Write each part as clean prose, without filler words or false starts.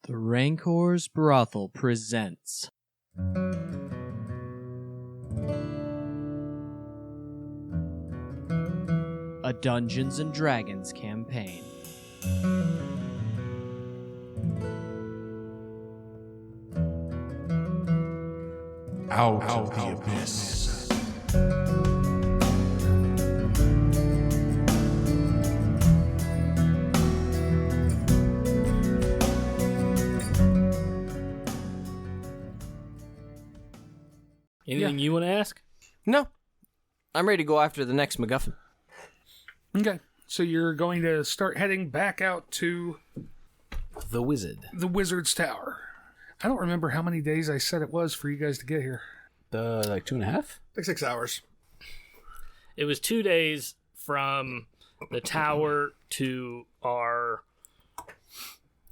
The Rancor's Brothel presents a Dungeons & Dragons campaign. Out of the abyss. Anything you want to ask? No. I'm ready to go after the next MacGuffin. Okay, so you're going to start heading back out to The Wizard. the Wizard's Tower. I don't remember how many days I said it was for you guys to get here. Like 2.5? Like 6 hours. It was 2 days from the tower to our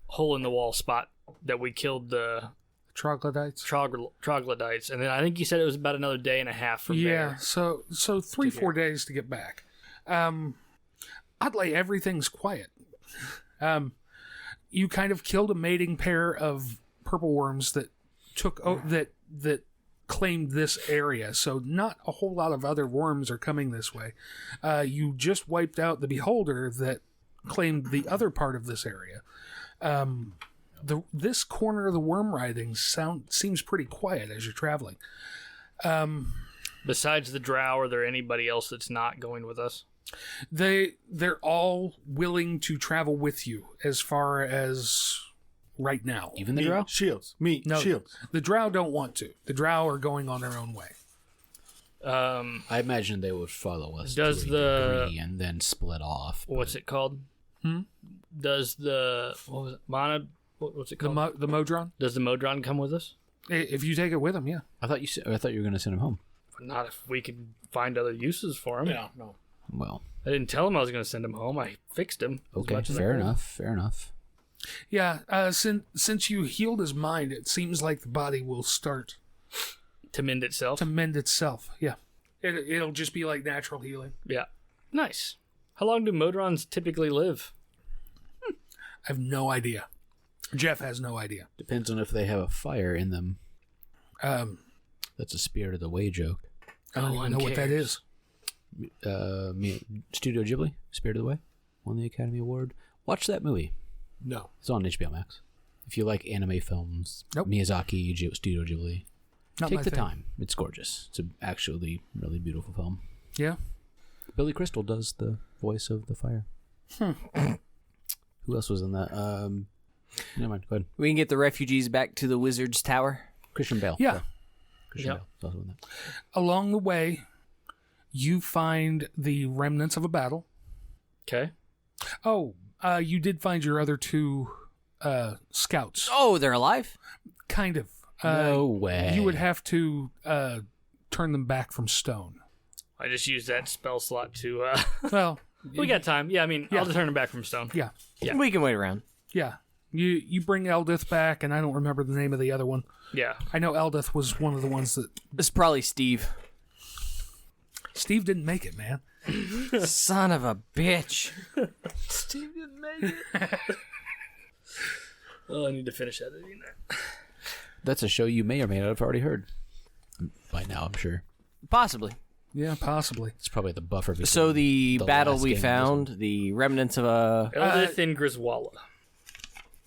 hole-in-the-wall spot that we killed the Troglodytes? troglodytes. And then I think you said it was about another day and a half from Yeah, there. so 3-4 days to get back. Oddly, everything's quiet. You kind of killed a mating pair of purple worms that took that claimed this area, so not a whole lot of other worms are coming this way. You just wiped out the beholder that claimed the other part of this area. This corner of the worm riding seems pretty quiet as you're traveling. Besides the drow, are there anybody else that's not going with us? They're all willing to travel with you as far as right now. Even the drow? Shields. No, Shields. the drow don't want to. The drow are going on their own way. I imagine they would follow us Does to a the- degree and then split off. What's it called? Does the... What was it? What's it called? The Modron? Does the Modron come with us? If you take it with them, yeah. I thought you were going to send him home. Not if we could find other uses for him. Yeah, no. Well, I didn't tell him I was going to send him home. I fixed him. as okay, much as I fair could. enough. Fair enough. Yeah, since you healed his mind, it seems like the body will start To mend itself? to mend itself. Yeah. It'll just be like natural healing. Yeah. Nice. How long do Modrons typically live? I have no idea. Jeff has no idea. Depends on if they have a fire in them. That's a Spirit of the Way joke. I don't even know what that is. Studio Ghibli, Spirit of the Way, won the Academy Award. Watch that movie. No. It's on HBO Max. If you like anime films, Nope. Miyazaki, Studio Ghibli, Not take my the thing. time. It's gorgeous. It's actually really beautiful film. Yeah. Billy Crystal does the voice of the fire. Who else was in that? Never mind. Go ahead. We can get the refugees back to the Wizard's Tower. Christian Bale. Yeah. Christian Yep. Bale. is also in that. Along the way, you find the remnants of a battle. Okay. Oh, you did find your other two scouts. Oh, they're alive? Kind of. No way. You would have to turn them back from stone. I just used that spell slot to... Well, we got time. Yeah, I mean, Yeah. I'll just turn him back from stone. yeah. Yeah. We can wait around. Yeah. You bring Eldith back, and I don't remember the name of the other one. Yeah. I know Eldith was one of the ones that... It's probably Steve. Steve didn't make it, man. Son of a bitch. Steve didn't make it. Oh, I need to finish editing that. That's a show you may or may not have already heard. By now, I'm sure. Possibly. Yeah, possibly. It's probably the buffer between So the battle last we game and this found, one. the remnants of a... Eldith and Griswalla.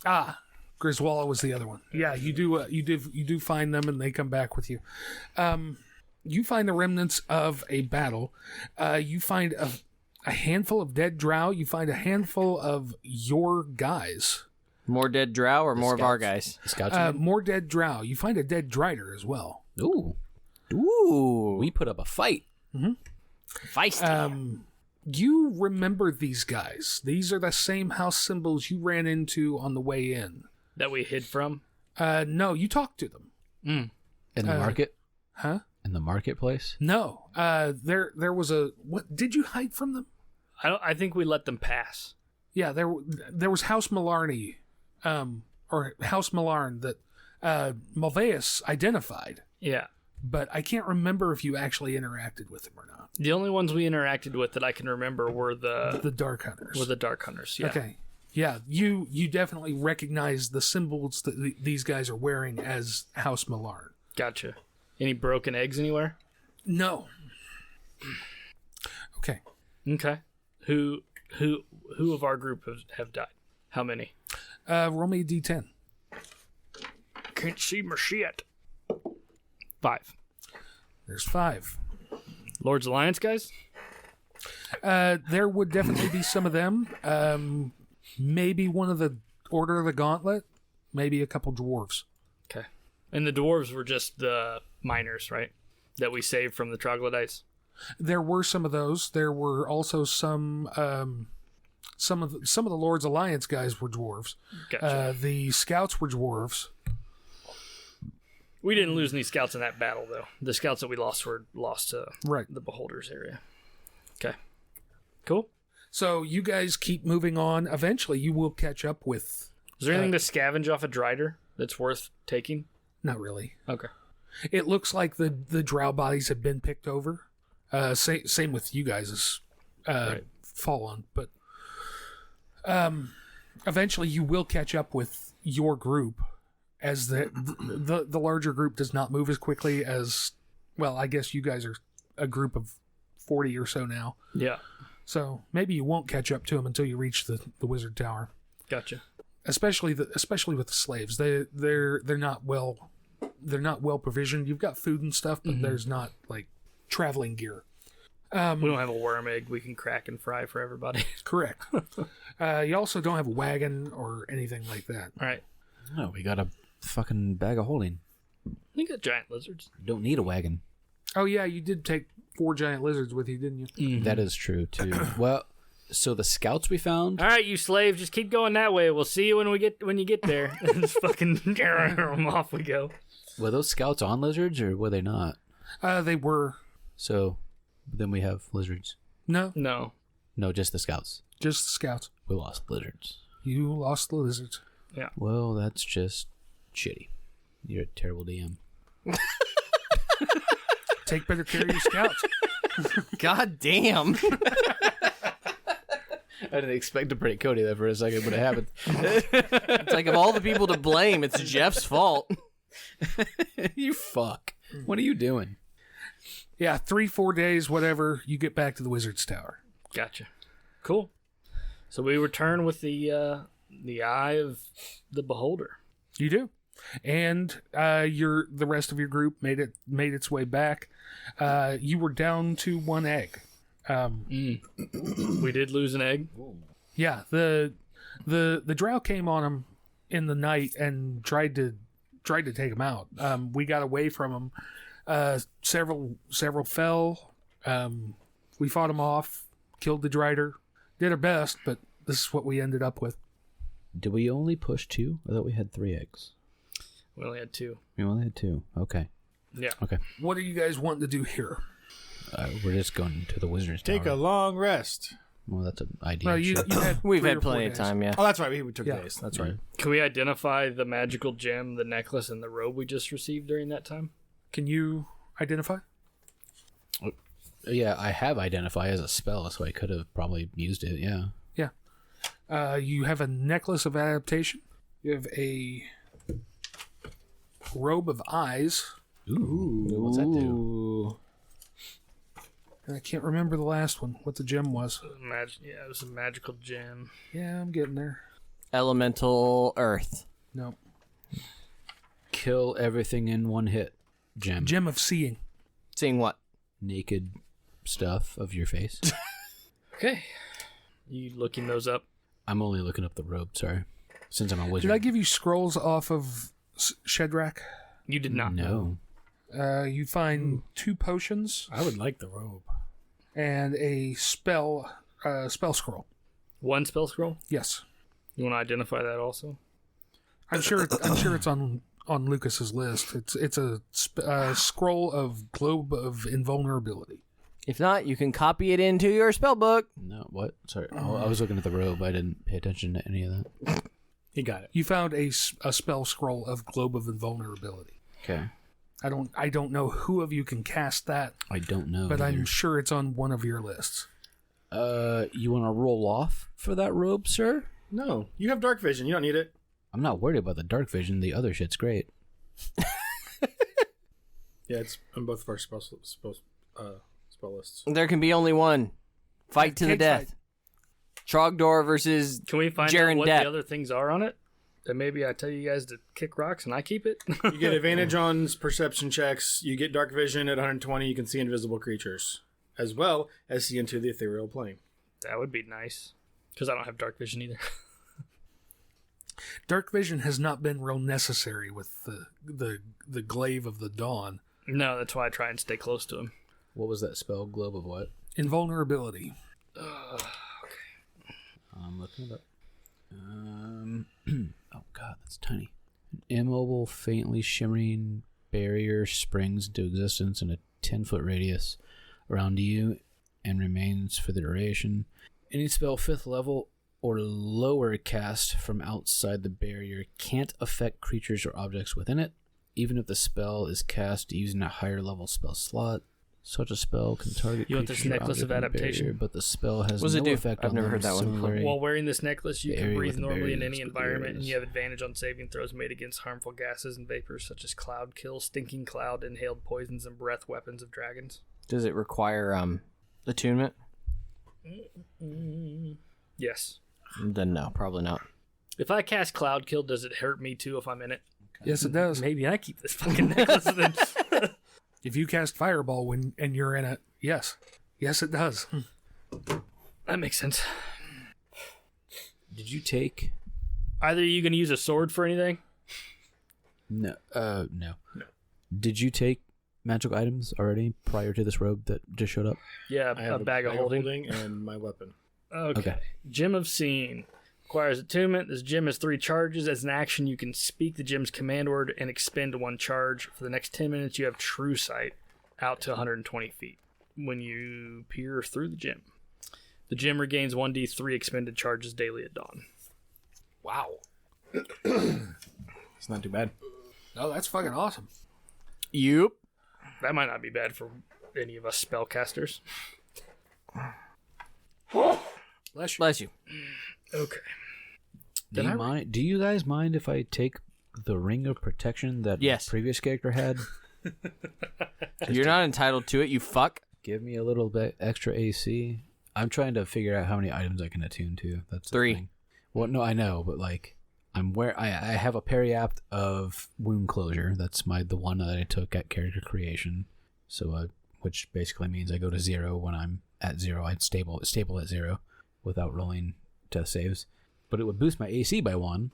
Ah, Griswold was the other one. Yeah, you do find them, and they come back with you. You find the remnants of a battle. You find a handful of dead drow. You find a handful of your guys. More dead drow or more of our guys? The scouts. More dead drow. You find a dead drider as well. Ooh, Ooh. we put up a fight. Feisty. You remember these guys. These are the same house symbols you ran into on the way in. That we hid from. No, you talked to them. In the market. Huh? In the marketplace. No. There was a... What? Did you hide from them? I think we let them pass. Yeah, there was House Malarney, or House Malarn that Malveus identified, Yeah. but I can't remember if you actually interacted with them or not. The only ones we interacted with that I can remember were the The Dark Hunters. Dark Hunters. Yeah. Okay. Yeah, you definitely recognize the symbols that these guys are wearing as House Millard. Gotcha. Any broken eggs anywhere? No. Okay. Okay. Who of our group have died? How many? Roll me a d10. Can't see my shit. 5. There's 5. Lord's Alliance guys? There would definitely be some of them. Maybe one of the Order of the Gauntlet. Maybe a couple dwarves. Okay. And the dwarves were just the miners, right? That we saved from the troglodytes? There were some of those. There were also some of the Lord's Alliance guys were dwarves. Gotcha. The scouts were dwarves. We didn't lose any scouts in that battle, though. The scouts that we lost were lost to Right. the Beholders area. Okay. Cool. So you guys keep moving on. Eventually, you will catch up with. Is there anything to scavenge off a Drider that's worth taking? Not really. Okay. It looks like the drow bodies have been picked over. Same with you guys' fallen, but eventually you will catch up with your group, as the larger group does not move as quickly as, well, I guess you guys are a group of 40 or so now. Yeah. So maybe you won't catch up to them until you reach the wizard tower. Gotcha. Especially with the slaves. They're not well provisioned. You've got food and stuff, but there's not like traveling gear. We don't have a worm egg we can crack and fry for everybody. Correct. You also don't have a wagon or anything like that. All right. No, we got a fucking bag of holding. You got giant lizards. Don't need a wagon. Oh yeah, you did take 4 giant lizards with you, didn't you? That is true too. Well, so the scouts we found. All right, you slaves, just keep going that way. We'll see you when you get there. Just fucking off we go. Were those scouts on lizards or were they not? They were. So then we have lizards. No, No, just the scouts. just the scouts. We lost lizards. You lost the lizards. Well, that's just shitty. You're a terrible DM. Take better care of your scouts. God damn. I didn't expect to break Cody there for a second, but it happened. It's like of all the people to blame, it's Jeff's fault. You fuck. What are you doing? Yeah, 3-4 days, whatever. You get back to the wizard's tower. Gotcha. Cool. So we return with the eye of the beholder. You do, and the rest of your group made its way back. You were down to 1 egg. We did lose an egg. Yeah, the drow came on them in the night and tried to take them out. We got away from them. Several fell. We fought them off, killed the Drider, did our best, but this is what we ended up with. Did we only push 2? I thought we had 3 eggs. We only had 2. We only had 2. Okay. Yeah. Okay. What are you guys wanting to do here? We're just going to the wizard's Take tower. a long rest. Well, that's an idea. Well, you had We've 3 had or 4 plenty of days. time, yeah. Oh, that's right. We took Yeah. days. That's right. Can we identify the magical gem, the necklace, and the robe we just received during that time? Can you identify? Yeah, I have identify as a spell, so I could have probably used it. Yeah. You have a necklace of adaptation. You have a robe of eyes. Ooh. What's that do? And I can't remember the last one, what the gem was. It was a magical gem. Yeah, I'm getting there. Elemental Earth. No. Kill everything in 1 hit. Gem. Gem of seeing. Seeing what? Naked stuff of your face. Okay. You looking those up? I'm only looking up the robe, sorry. Since I'm a wizard. Did I give you scrolls off of Shedrack? You did not. No. You find 2 potions I would like the robe. and a spell scroll. 1 spell scroll? Yes. You want to identify that also? I'm sure it's on Lucas's list. It's a scroll of Globe of Invulnerability. If not, you can copy it into your spell book. No, what? Sorry. Oh, I was looking at the robe. I didn't pay attention to any of that. He got it. You found a spell scroll of Globe of Invulnerability. Okay. I don't know who of you can cast that, I don't know. but I'm either. sure it's on one of your lists. You want to roll off for that robe, sir? No, you have dark vision. You don't need it. I'm not worried about the dark vision. The other shit's great. Yeah, it's on both of our spell lists. There can be only one. Fight to the Cage death. Trogdor versus Can we find Jaren out what Depp. the other things are on it? And maybe I tell you guys to kick rocks and I keep it? You get advantage on perception checks. You get dark vision at 120. You can see invisible creatures, as well as see into the ethereal plane. That would be nice. Because I don't have dark vision either. Dark vision has not been real necessary with the glaive of the dawn. No, that's why I try and stay close to him. What was that spell? Globe of what? Invulnerability. I'm looking it up. Oh god, that's tiny. An immobile, faintly shimmering barrier springs into existence in a 10-foot radius around you and remains for the duration. Any spell 5th level or lower cast from outside the barrier can't affect creatures or objects within it, even if the spell is cast using a higher level spell slot. Such a spell can target You want this creatures or necklace of object in the adaptation? barrier, but the spell has What does no it do? effect I've on never them. heard that one. Similarly, While wearing this necklace, you The can area breathe with the normally in barriers, any the environment, and barriers. you have advantage on saving throws made against harmful gases and vapors such as cloud kill, stinking cloud, inhaled poisons, and breath weapons of dragons. Does it require attunement? Yes. Then no, probably not. If I cast cloud kill, does it hurt me too if I'm in it? Yes, it does. Maybe I keep this fucking necklace then. If you cast fireball and you're in it, yes. Yes, it does. That makes sense. did you take? Either you going to use a sword for anything? No. No. Did you take magical items already prior to this robe that just showed up? Yeah, I have a bag of holding. and my weapon. Okay. Gem of Seeing. Requires attunement. This gem has 3 charges. As an action, you can speak the gem's command word and expend 1 charge. For the next 10 minutes, you have True Sight out to 120 feet when you peer through the gem. The gem regains 1d3 expended charges daily at dawn. Wow. It's not too bad. Oh, that's fucking awesome. Yup. That might not be bad for any of us spellcasters. Bless you. Bless you. Okay. Do you guys mind if I take the ring of protection that Yes. the previous character had? You're not entitled to it, you fuck. Give me a little bit extra AC. I'm trying to figure out how many items I can attune to. That's the 3. thing. Well, no, I know, but like, I have a periapt of wound closure. That's the one that I took at character creation. So, which basically means I go to 0 when I'm at 0. I'd stable at 0 without rolling death saves. But it would boost my AC by 1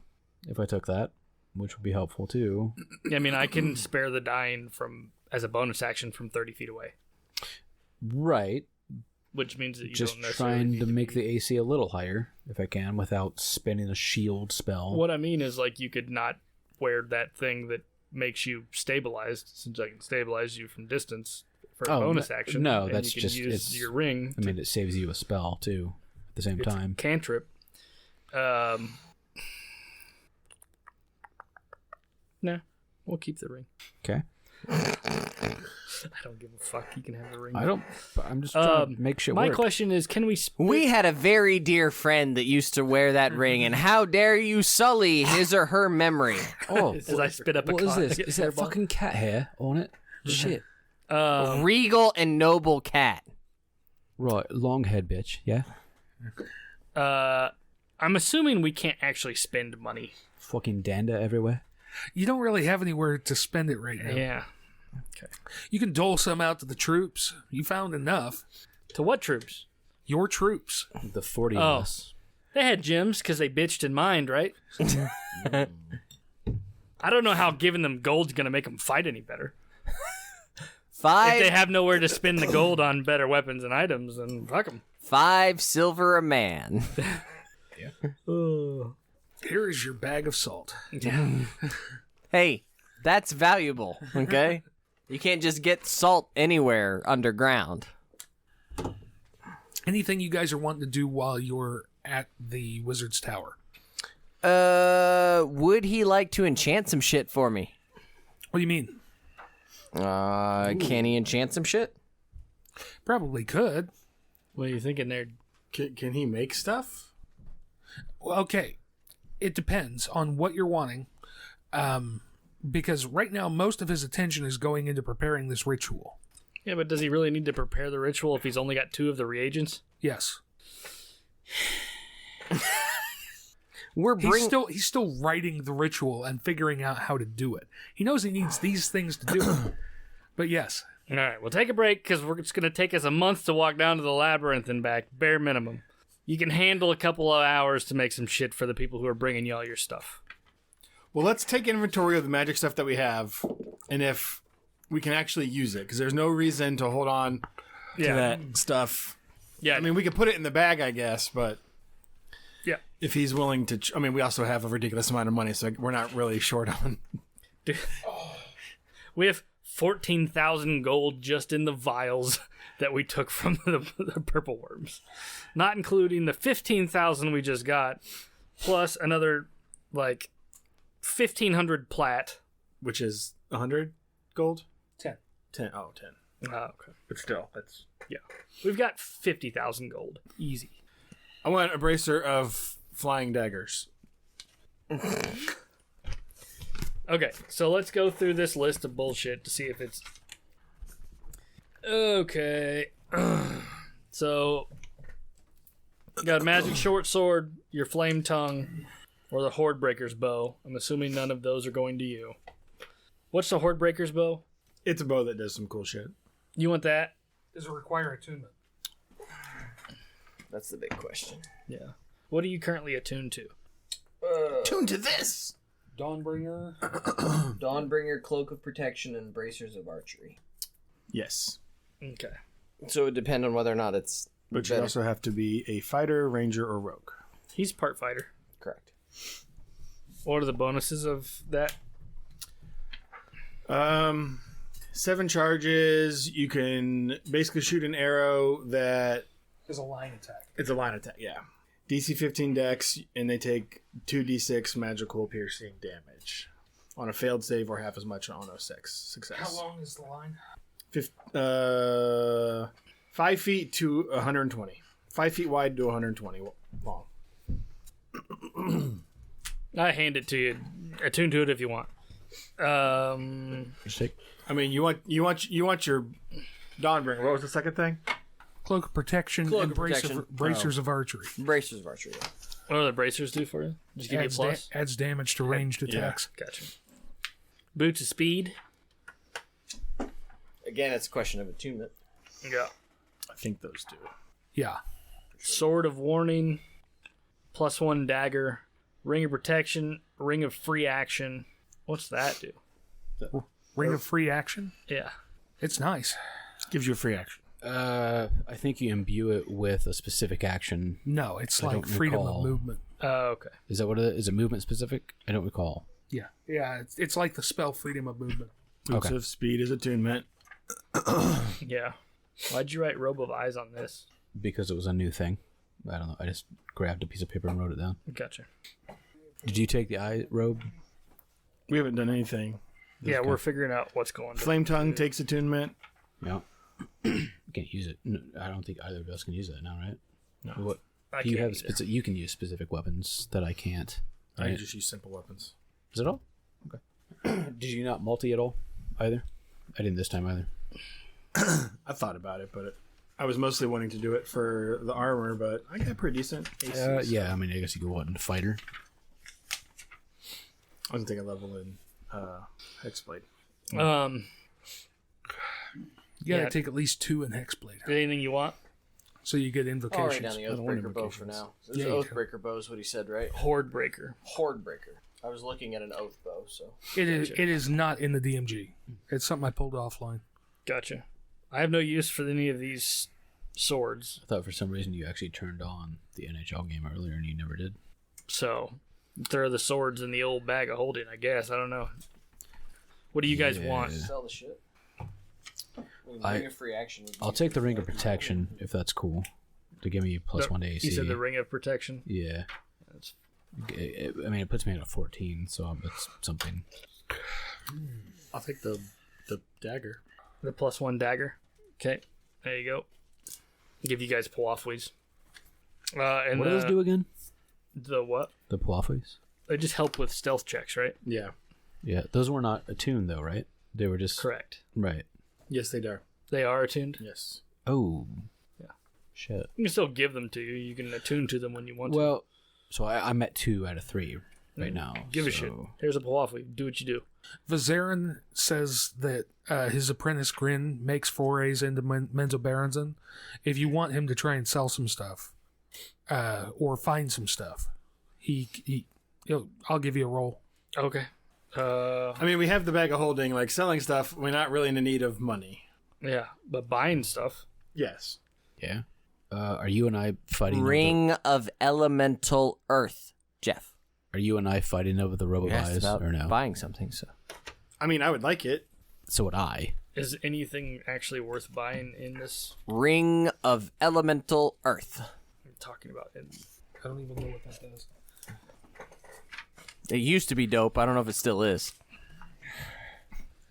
if I took that, which would be helpful too. I mean, I can spare the dying as a bonus action from 30 feet away, Right. which means that you Just don't necessarily trying need to make be... the AC a little higher if I can without spending a shield spell. What I mean is, like, you could not wear that thing that makes you stabilized, since I can stabilize you from distance for a bonus action. no, and that's you can just- use it's- your ring. I mean, it saves you a spell too at the same It's time. cantrip. Nah, we'll keep the ring. Okay. I don't give a fuck. You can have the ring. I don't. I'm just trying to make shit My work. question is, can we? We had a very dear friend that used to wear that ring, and how dare you sully his or her memory? Oh, As I spit up a what is cock, this? get Is that fireball. fucking cat hair on it? Shit. Regal and noble cat. Right, long head, bitch. Yeah. I'm assuming we can't actually spend money. Fucking danda everywhere. You don't really have anywhere to spend it right now. Yeah. You can dole some out to the troops. You found enough. To what troops? Your troops. The 40 Oh. of us. They had gems because they bitched in mind, right? I don't know how giving them gold's going to make them fight any better. If they 5 have nowhere to spend the gold on better weapons and items, then fuck them. 5 silver a man. Here is your bag of salt. Hey, that's valuable, okay? You can't just get salt anywhere underground. Anything you guys are wanting to do while you're at the Wizard's Tower? Would he like to enchant some shit for me? What do you mean? Can he enchant some shit? Probably could. What are you thinking there? Can he make stuff? Okay. It depends on what you're wanting. Because right now, most of his attention is going into preparing this ritual. Yeah, but does he really need to prepare the ritual if he's only got 2 of the reagents? Yes. He's still writing the ritual and figuring out how to do it. He knows he needs these things to do it. But yes. All right, we'll take a break because it's going to take us a month to walk down to the labyrinth and back, bare minimum. You can handle a couple of hours to make some shit for the people who are bringing you all your stuff. Well, let's take inventory of the magic stuff that we have, and if we can actually use it, because there's no reason to hold on to that stuff. Yeah, I mean, we could put it in the bag, I guess, but yeah, if he's willing to... I mean, we also have a ridiculous amount of money, so we're not really short on... Dude, we have 14,000 gold just in the vials that we took from the purple worms, not including the 15,000 we just got, plus another, 1,500 plat. Which is 100 gold? 10. 10. Oh, 10. Oh, okay. But still, that's... Yeah. We've got 50,000 gold. Easy. I want a bracer of flying daggers. Okay, so let's go through this list of bullshit to see if it's... Okay. So, you got a magic short sword, your flame tongue, or the Hordebreaker's bow. I'm assuming none of those are going to you. What's the Hordebreaker's bow? It's a bow that does some cool shit. You want that? Does it require attunement? That's the big question. Yeah. What are you currently attuned to? Tune to this! Dawnbringer. Dawnbringer, Cloak of Protection, and Bracers of Archery. Yes. Okay. So it would depend on whether or not it's But you also have to be a fighter, ranger, or rogue. He's part fighter. correct. What are the bonuses of that? 7 charges. You can basically shoot an arrow that... Is a line attack. It's a line attack, yeah. DC 15 dex, and they take 2d6 magical piercing damage on a failed save or half as much on a success. How long is the line? 5 feet to 120. 5 feet wide to 120 long. I hand it to you. Attune to it if you want. I mean, you want your Dawnbringer. What was the second thing? Cloak of Protection Cloak and of Protection. Bracers of Archery. Bracers of Archery. Yeah. What do the bracers do for you? Just give you a plus? Adds damage to ranged attacks. Gotcha. Boots of speed. Again, it's a question of attunement. Yeah. I think those do. Yeah. Sword of warning. +1 dagger. Ring of protection. Ring of free action. What's that do? Ring of free action? Yeah. It's nice. Gives you a free action. I think you imbue it with a specific action. No, it's I like don't freedom recall. of movement. Okay. Is that what it is? Is it movement specific? I don't recall. Yeah. Yeah, it's like the spell freedom of movement. Boots Okay. of speed is attunement. Yeah. Why'd you write Robe of Eyes on this? Because it was a new thing. I don't know. I just grabbed a piece of paper and wrote it down. Gotcha. Did you take the eye robe? We haven't done anything. Yeah, we're figuring out what's going on. Flame tongue takes attunement. Yeah. You can't use it. No, I don't think either of us can use that now, right? No. What? I You can't have either. you can use specific weapons that I can't. I Right? just use simple weapons. Is it all? Okay. Did you not multi at all either? I didn't this time either. I thought about it, but I was mostly wanting to do it for the armor, but I got pretty decent ACs. Yeah, I mean, I guess you could want a fighter. I wasn't taking level in Hexblade. You gotta Yeah. take at least 2 in Hexblade. Anything you want? So you get I'll write invocations. down the I don't want Oathbreaker bow for invocations. now. There's Yeah, an you can. Oathbreaker bow is what he said, right? Horde Breaker. Hordebreaker. I was looking at an oath bow, so. It is not in the DMG. It's something I pulled offline. Gotcha. I have no use for any of these swords, I thought for some reason you actually turned on the NHL game earlier and you never did. so throw the swords in the old bag of holding, I guess. I don't know. What do you guys want? Sell the shit. I- Ring of free action. would be- I'll take the Ring of Protection if that's cool. To give me +1 to AC. You said the Ring of Protection? Yeah. That's- I mean, it puts me at a 14, so it's something. I'll take the dagger. The +1 dagger. Okay, there you go. Give you guys pull off, please. And What do those do again? The what? The Puafis? They just help with stealth checks, right? Yeah. Yeah, those were not attuned though, right? They were just Correct. right. Yes, they are. They are attuned. Yes. Oh, Yeah. shit. You can still give them to you. You can attune to them when you want to. Well, so I'm at 2 out of 3 right now. Give a shit. Here's a Puafi. Do what you do. Vizeran says that his apprentice Grin makes forays into Menzoberranzan. If you want him to try and sell some stuff, or find some stuff, I'll give you a roll. Okay. I mean, we have the bag of holding. Like, selling stuff, we're not really in the need of money. Yeah, but buying stuff. Yes. Yeah. Are you and I fighting? Ring of Elemental Earth, Jeff. Are you and I fighting over the You asked Robo-Buys about or no? buying something, so. I mean, I would like it. So would I. Is anything actually worth buying in this? Ring of Elemental Earth. I'm talking about in. I don't even know what that does. It used to be dope. I don't know if it still is.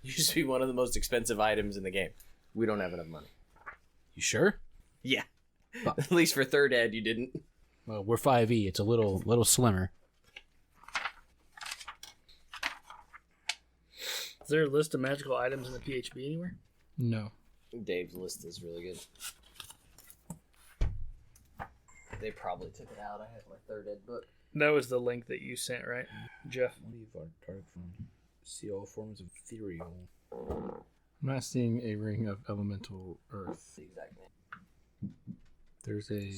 It used to be one of the most expensive items in the game. We don't have enough money. You sure? Yeah. At least for third ed, you didn't. Well, we're 5e. It's a little slimmer. Is there a list of magical items in the PHB anywhere? No. Dave's list is really good. They probably took it out. I have my third ed book. That was the link that you sent, right, Jeff? Leave our dark from see all forms of ethereal. I'm not seeing a ring of elemental earth. The exact name. There's a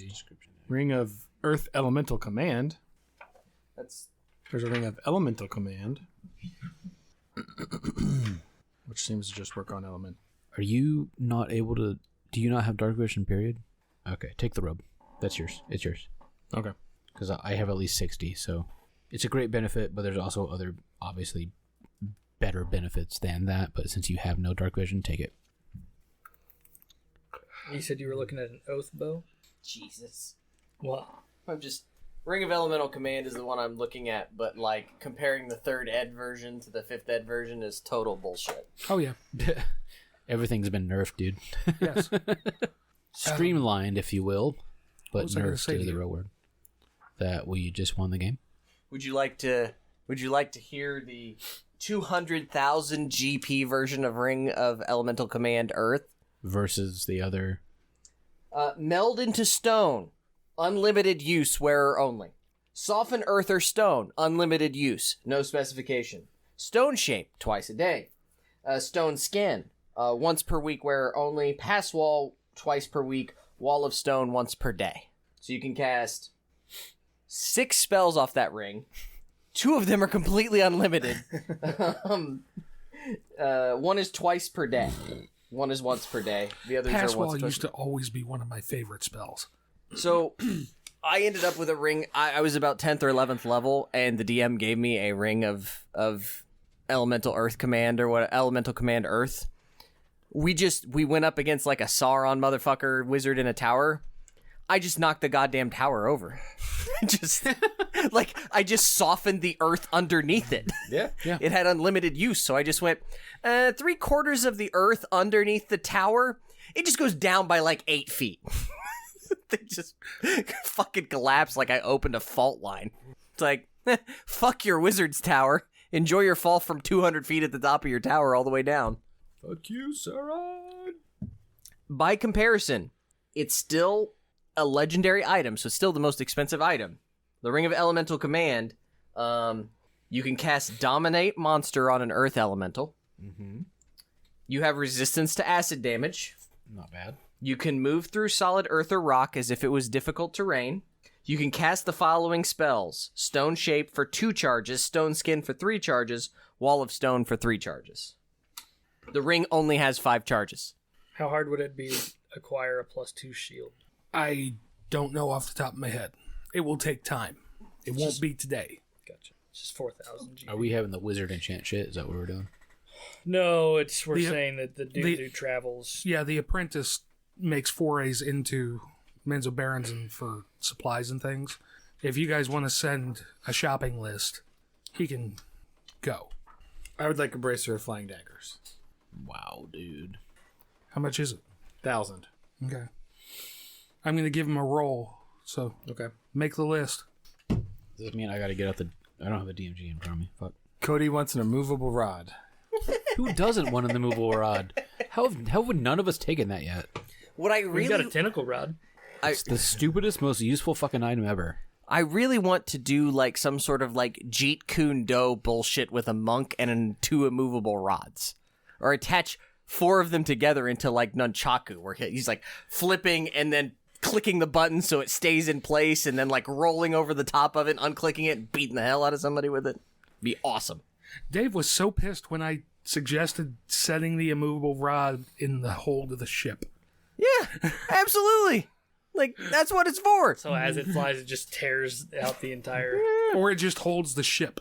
ring of earth elemental command. That's There's a ring of elemental command, which seems to just work on element. Are you not able to? Do you not have dark vision? Period. Okay, take the robe. That's yours. It's yours. Okay. Because I have at least 60, so it's a great benefit. But there's also other obviously better benefits than that. But since you have no dark vision, take it. You said you were looking at an oath bow? Jesus. What? I'm just. Ring of Elemental Command is the one I'm looking at, but like comparing the third ed version to the fifth ed version is total bullshit. Oh, yeah. Everything's been nerfed, dude. Yes. Streamlined, if you will, but was I gonna nerfed say is to the you? real word. That we just won the game. Would you like to hear the 200,000 GP version of Ring of Elemental Command Earth? Versus the other. Meld into stone. Unlimited use, wearer only. Soften earth or stone. Unlimited use. No specification. Stone shape. Twice a day. Stone skin. Once per week, wearer only. Pass wall. Twice per week. Wall of stone. Once per day. So you can cast 6 spells off that ring. 2 of them are completely unlimited. One is twice per day. One is once per day. The others Pass are wall once per used to always be one of my favorite spells. So I ended up with a ring. I was about 10th or 11th level, and the DM gave me a ring of Elemental Earth Command or what? Elemental Command Earth. We went up against like a Sauron motherfucker wizard in a tower. I just knocked the goddamn tower over. I just softened the earth underneath it. Yeah. It had unlimited use, so I just went 3/4 of the earth underneath the tower. It just goes down by like 8 feet. They just fucking collapse like I opened a fault line. It's like, fuck your wizard's tower. Enjoy your fall from 200 feet at the top of your tower all the way down. Fuck you, Sauron. By comparison, it's still a legendary item, so it's still the most expensive item. The Ring of Elemental Command, you can cast Dominate Monster on an Earth Elemental. Mm-hmm. You have resistance to acid damage. Not bad. You can move through solid earth or rock as if it was difficult terrain. You can cast the following spells. Stone Shape for 2 charges, Stone Skin for 3 charges, Wall of Stone for 3 charges. The ring only has 5 charges. How hard would it be to acquire a +2 shield? I don't know off the top of my head. It will take time. It won't be today. Gotcha. It's just 4,000 GP. Are we having the wizard enchant shit? Is that what we're doing? No, we're The- saying that the dude who travels. Yeah, the apprentice makes forays into Menzoberranzan for supplies and things. If you guys want to send a shopping list, he can go. I would like a bracer of flying daggers. Wow, dude. How much is it? 1,000. Okay. I'm going to give him a roll. So Okay. make the list. Does this mean I gotta get out the... I don't have a DMG in front of me. Fuck. Cody wants an immovable rod. Who doesn't want an immovable rod? How have none of us taken that yet? What I We've got a really, tentacle rod. It's the stupidest, most useful fucking item ever. I really want to do like some sort of like Jeet Kune Do bullshit with a monk and 2 immovable rods, or attach 4 of them together into like nunchaku, where he's like flipping and then clicking the button so it stays in place, and then like rolling over the top of it, unclicking it, and beating the hell out of somebody with it. Be awesome. Dave was so pissed when I suggested setting the immovable rod in the hold of the ship. Yeah, absolutely. Like, that's what it's for. So as it flies, it just tears out the entire... Or it just holds the ship.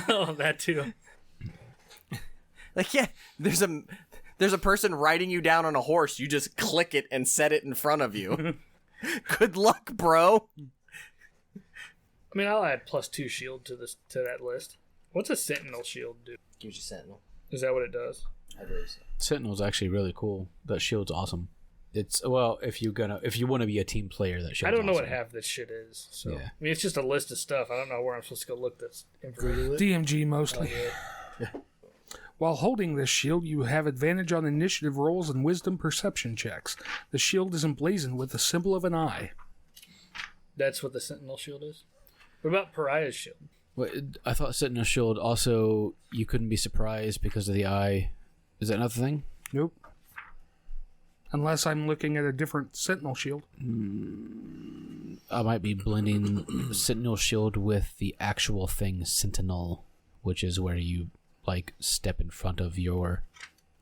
Oh, that too. Like, yeah, there's a person riding you down on a horse. You just click it and set it in front of you. Good luck, bro. I mean, I'll add +2 shield to that list. What's a sentinel shield do? Gives you sentinel. Is that what it does? I believe so. Sentinel's actually really cool. That shield's awesome. It's well, if you want to be a team player, that shield's I don't know awesome. what half this shit is. So Yeah. I mean, it's just a list of stuff. I don't know where I'm supposed to go look this information. DMG mostly. While holding this shield, you have advantage on initiative rolls and wisdom perception checks. The shield is emblazoned with the symbol of an eye. That's what the sentinel shield is. What about Pariah's shield? Well, I thought Sentinel Shield also, you couldn't be surprised because of the eye. Is that another thing? Nope. Unless I'm looking at a different sentinel shield. I might be blending Sentinel Shield with the actual thing Sentinel, which is where you like step in front of your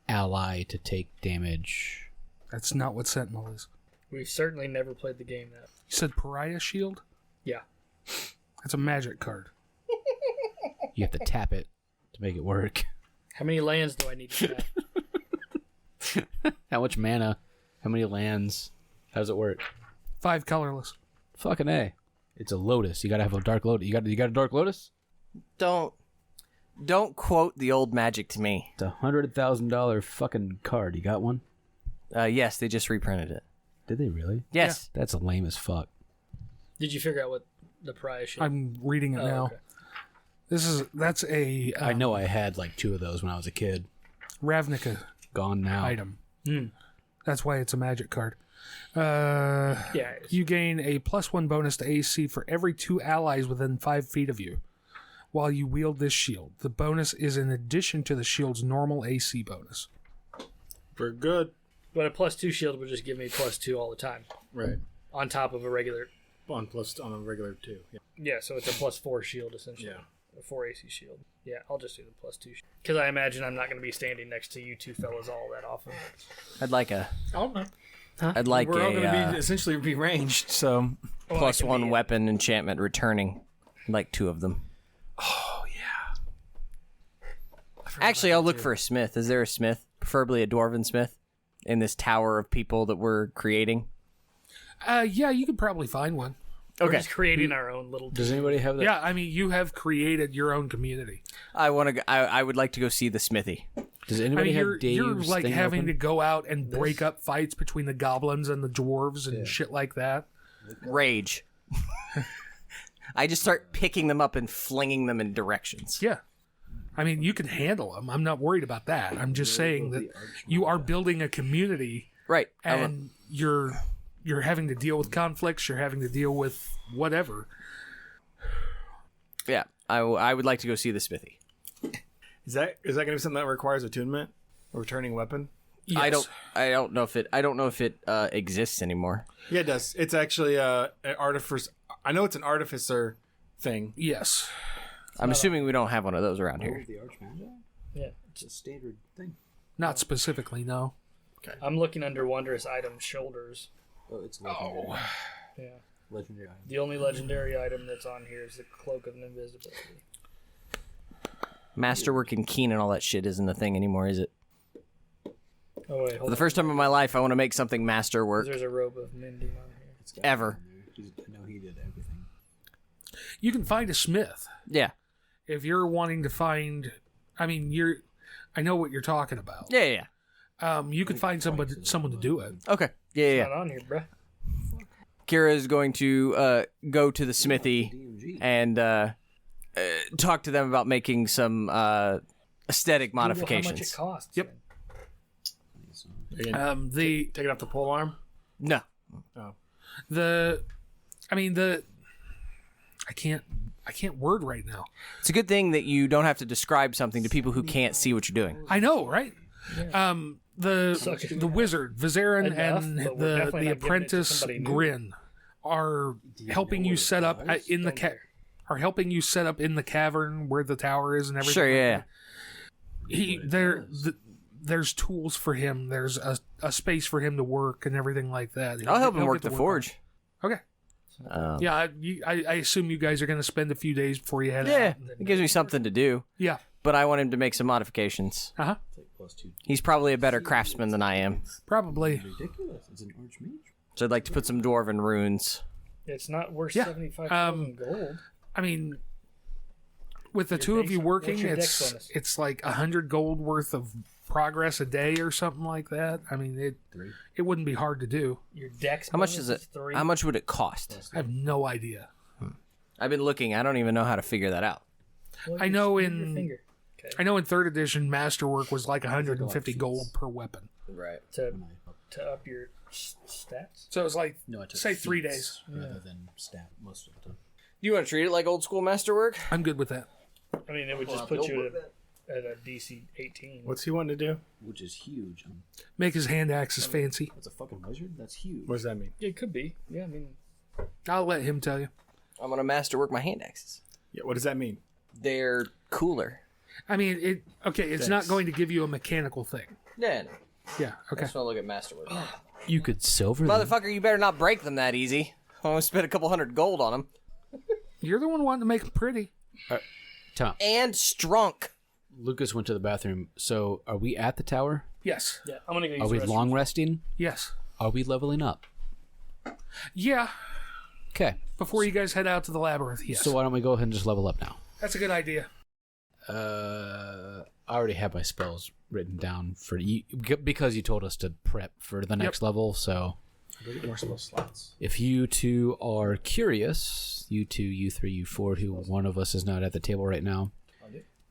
ally to take damage. That's not what sentinel is. We've certainly never played the game that. You said pariah shield? Yeah. That's a magic card. You have to tap it to make it work. How many lands do I need to have? How much mana? How many lands? How does it work? 5 colorless. Fucking A. It's a lotus. You gotta have a dark lotus. You got a dark lotus? Don't quote the old magic to me. It's $100,000 fucking card. You got one? Yes, they just reprinted it. Did they really? Yes. That's lame as fuck. Did you figure out what the Pariah shield? I'm reading it now. Okay. That's a I know I had like 2 of those when I was a kid. Ravnica Gone now. item. Hmm. That's why it's a magic card. Yeah. You gain a +1 bonus to AC for every 2 allies within 5 feet of you while you wield this shield. The bonus is in addition to the shield's normal AC bonus. We're good. But a +2 shield would just give me +2 all the time Right. on top of a regular. On a regular 2. Yeah. Yeah, so it's a +4 shield essentially. Yeah. A 4 AC shield. Yeah, I'll just do the +2. Because I imagine I'm not going to be standing next to you two fellas all that often. I'd like a. Oh no. I'd like We're all a going to be essentially be ranged, so Well, I can +1 be- weapon enchantment returning. I'd like 2 of them. oh yeah. Actually, I'll look for a smith. Is there a smith? Preferably a dwarven smith in this tower of people that we're creating. Yeah, you could probably find one. We're just creating our own little. Does anybody have that? Yeah, I mean, you have created your own community. I want to. I would like to go see the smithy. Does I anybody mean, have you're Dave's like thing having open? to go out and break up fights between the goblins and the dwarves and shit like that. Rage. I just start picking them up and flinging them in directions. Yeah. I mean, you can handle them. I'm not worried about that. I'm just saying that you are building a community Right. and you're having to deal with conflicts. You're having to deal with whatever. Yeah. I would like to go see the smithy. Is that going to be something that requires attunement? A returning weapon? Yes. I don't know if it exists anymore. Yeah, it does. It's actually an artificer. I know it's an artificer thing. Yes. I'm assuming we don't have one of those around here. The Archmagi? Yeah. It's a standard thing. Not specifically, no. I'm looking under wondrous items shoulders. Oh, it's legendary. Yeah. Legendary item. The only legendary item that's on here is the cloak of invisibility. Masterwork and keen and all that shit isn't a thing anymore, is it? Oh wait, For hold the on. first time in my life, I want to make something masterwork There's a robe of mending on here. ever. I know he did everything. You can find a smith Yeah. if you're wanting to find. I mean, I know what you're talking about. Yeah. You can find someone to do it. Okay. Yeah. Not on here, bruh. Kira is going to go to the smithy and talk to them about making some aesthetic modifications. How much it costs? Yep. Take it off the pole arm. No. I can't word right now. It's a good thing that you don't have to describe something to people who can't see what you're doing. I know, right? The wizard Vizeran Enough, and but we're definitely the not giving it to apprentice somebody new. Grin are helping you set up in the cavern where the tower is and everything. Sure, yeah. There's tools for him. There's a space for him to work and everything like that. I'll help him He'll work get to the forge. Okay. Yeah, I assume you guys are going to spend a few days before you head Yeah, out. it gives me something to do. Yeah. But I want him to make some modifications. Uh-huh. He's probably a better craftsman than I am. Probably. Ridiculous. It's an archmage. So I'd like to put some dwarven runes. It's not worth Yeah. 75,000 gold. I mean, with the Your two of you base- working, what's your dex bonus? it's like 100 gold worth of progress a day or something like that. I mean, it wouldn't be hard to do. Your dex How much bonus is it? 3. How much would it cost? I have no idea. I've been looking. I don't even know how to figure that out. Well, I you know just move in- your finger. Okay. I know in 3rd edition, Masterwork was like 150 gold per weapon. Right. To up your stats. So it's like, No, I took say 3 feats days. rather than stat most of the time. You want to treat it like old school masterwork? I'm good with that. I mean, it would just put you at a DC 18. What's he wanting to do? Which is huge. Make his hand axes fancy. That's a fucking wizard? That's huge. What does that mean? It could be. Yeah, I mean, I'll let him tell you. I'm gonna masterwork my hand axes. Yeah. What does that mean? They're cooler. I mean, it's not going to give you a mechanical thing. Yeah. No. Yeah, I okay. just want to look at masterwork. You could silver them. Motherfucker, you better not break them that easy. I want to spend a couple hundred gold on them. You're the one wanting to make them pretty. Tom, And strunk. Lucas went to the bathroom. So are we at the tower? Yes. yeah, I'm going to go use Are we the restroom. long resting? Yes. Are we leveling up? Yeah. Okay. Before you guys head out to the labyrinth, yes. So why don't we go ahead and just level up now? That's a good idea. I already have my spells written down for you because you told us to prep for the next level. So Go get more spell slots. if you two are curious, you two, you three, you four, who one of us is not at the table right now.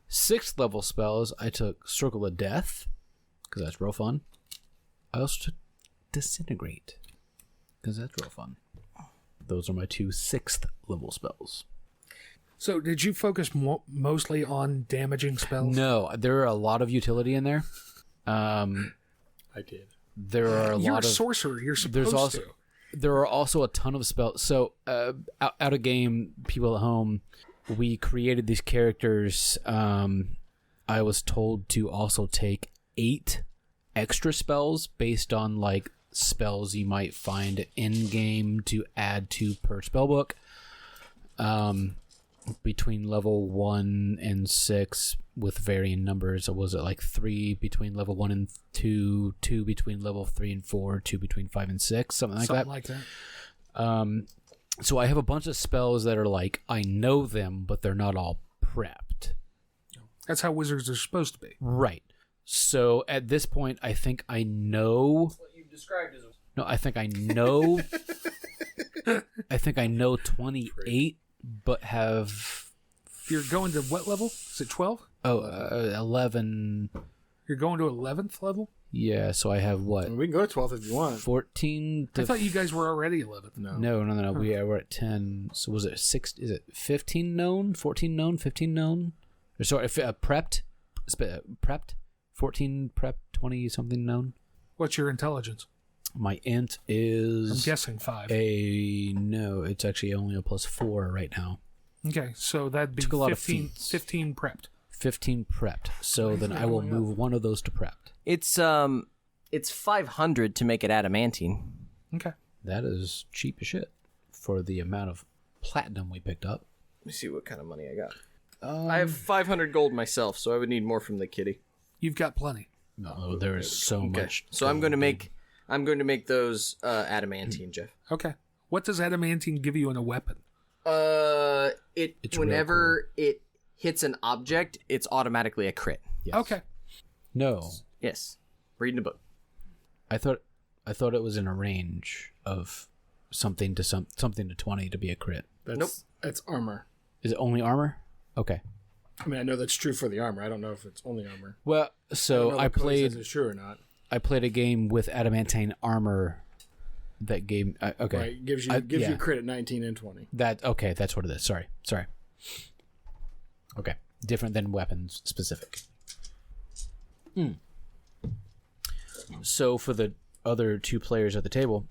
6th level spells, I took Circle of Death because that's real fun. I also took Disintegrate because that's real fun. Those are my 2 6th level spells. So, did you focus mostly on damaging spells? No, there are a lot of utility in there. I did. There are You're lot a of sorcerer. You're supposed there's also to. there are also a ton of spells. So out of game, people at home, we created these characters. I was told to also take 8 extra spells based on like spells you might find in game to add to per spell book. Between level 1 and 6 with varying numbers. So was it like 3 between level 1 and 2, 2 between level 3 and 4, 2 between 5 and 6, something like Something that. like that. So I have a bunch of spells that are like, I know them, but they're not all prepped. That's how wizards are supposed to be. Right. So at this point, I think I know. What you've described as No, I think I know. I think I know 28, but have. You're going to what level? Is it 12? 11. You're going to 11th level? Yeah, so I have what? We can go to 12 if you want. 14 to. I thought you guys were already 11th. No. We're at 10. So was it 6? Is it 15 known? 14 known? 15 known? Or sorry, prepped? Prepped? 14 prepped? 20 something known? What's your intelligence? My int is. I'm guessing 5. No, it's actually only a +4 right now. Okay, so that'd be Took a lot of 15, feats. 15 prepped. 15 prepped. So then I will move one of those to prepped. It's 500 to make it adamantine. Okay. That is cheap as shit for the amount of platinum we picked up. Let me see what kind of money I got. I have 500 gold myself, so I would need more from the kitty. You've got plenty. No, there is so much. So I'm going to make those adamantine, Jeff. Okay. What does adamantine give you in a weapon? It's Whenever it hits an object, it's automatically a crit. Yes. Okay. No, Yes. Reading a book. I thought it was in a range of something to 20 to be a crit. That's armor. Is it only armor? Okay. I mean, I know that's true for the armor. I don't know if it's only armor. Well, so I played. Is it true or not? I played a game with adamantine armor. That game. Okay. Right. Gives you crit at 19 and 20. That's what it is. Sorry. Okay. Different than weapons specific. So for the other two players at the table,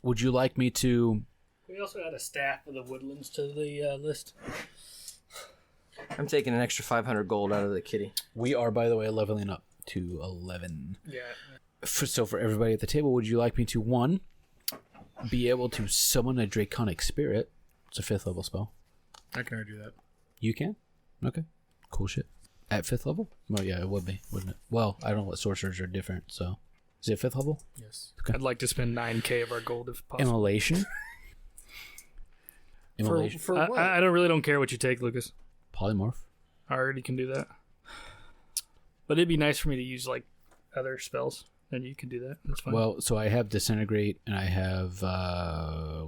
would you like me to? We also add a staff of the woodlands to the list. I'm taking an extra 500 gold out of the kitty. We are, by the way, leveling up to 11. Yeah. So for everybody at the table, would you like me to, 1, be able to summon a draconic spirit? It's a 5th level spell. I can already do that. You can? Okay. Cool shit. At 5th level? Well, yeah, it would be, wouldn't it? Well, I don't know what sorcerers are different, so. Is it 5th level? Yes. I'd like to spend 9k of our gold if possible. Immolation? Immolation. For what? I don't care what you take, Lucas. Polymorph? I already can do that. But it'd be nice for me to use, like, other spells. Then you can do that. That's fine. Well, so I have Disintegrate, and I have,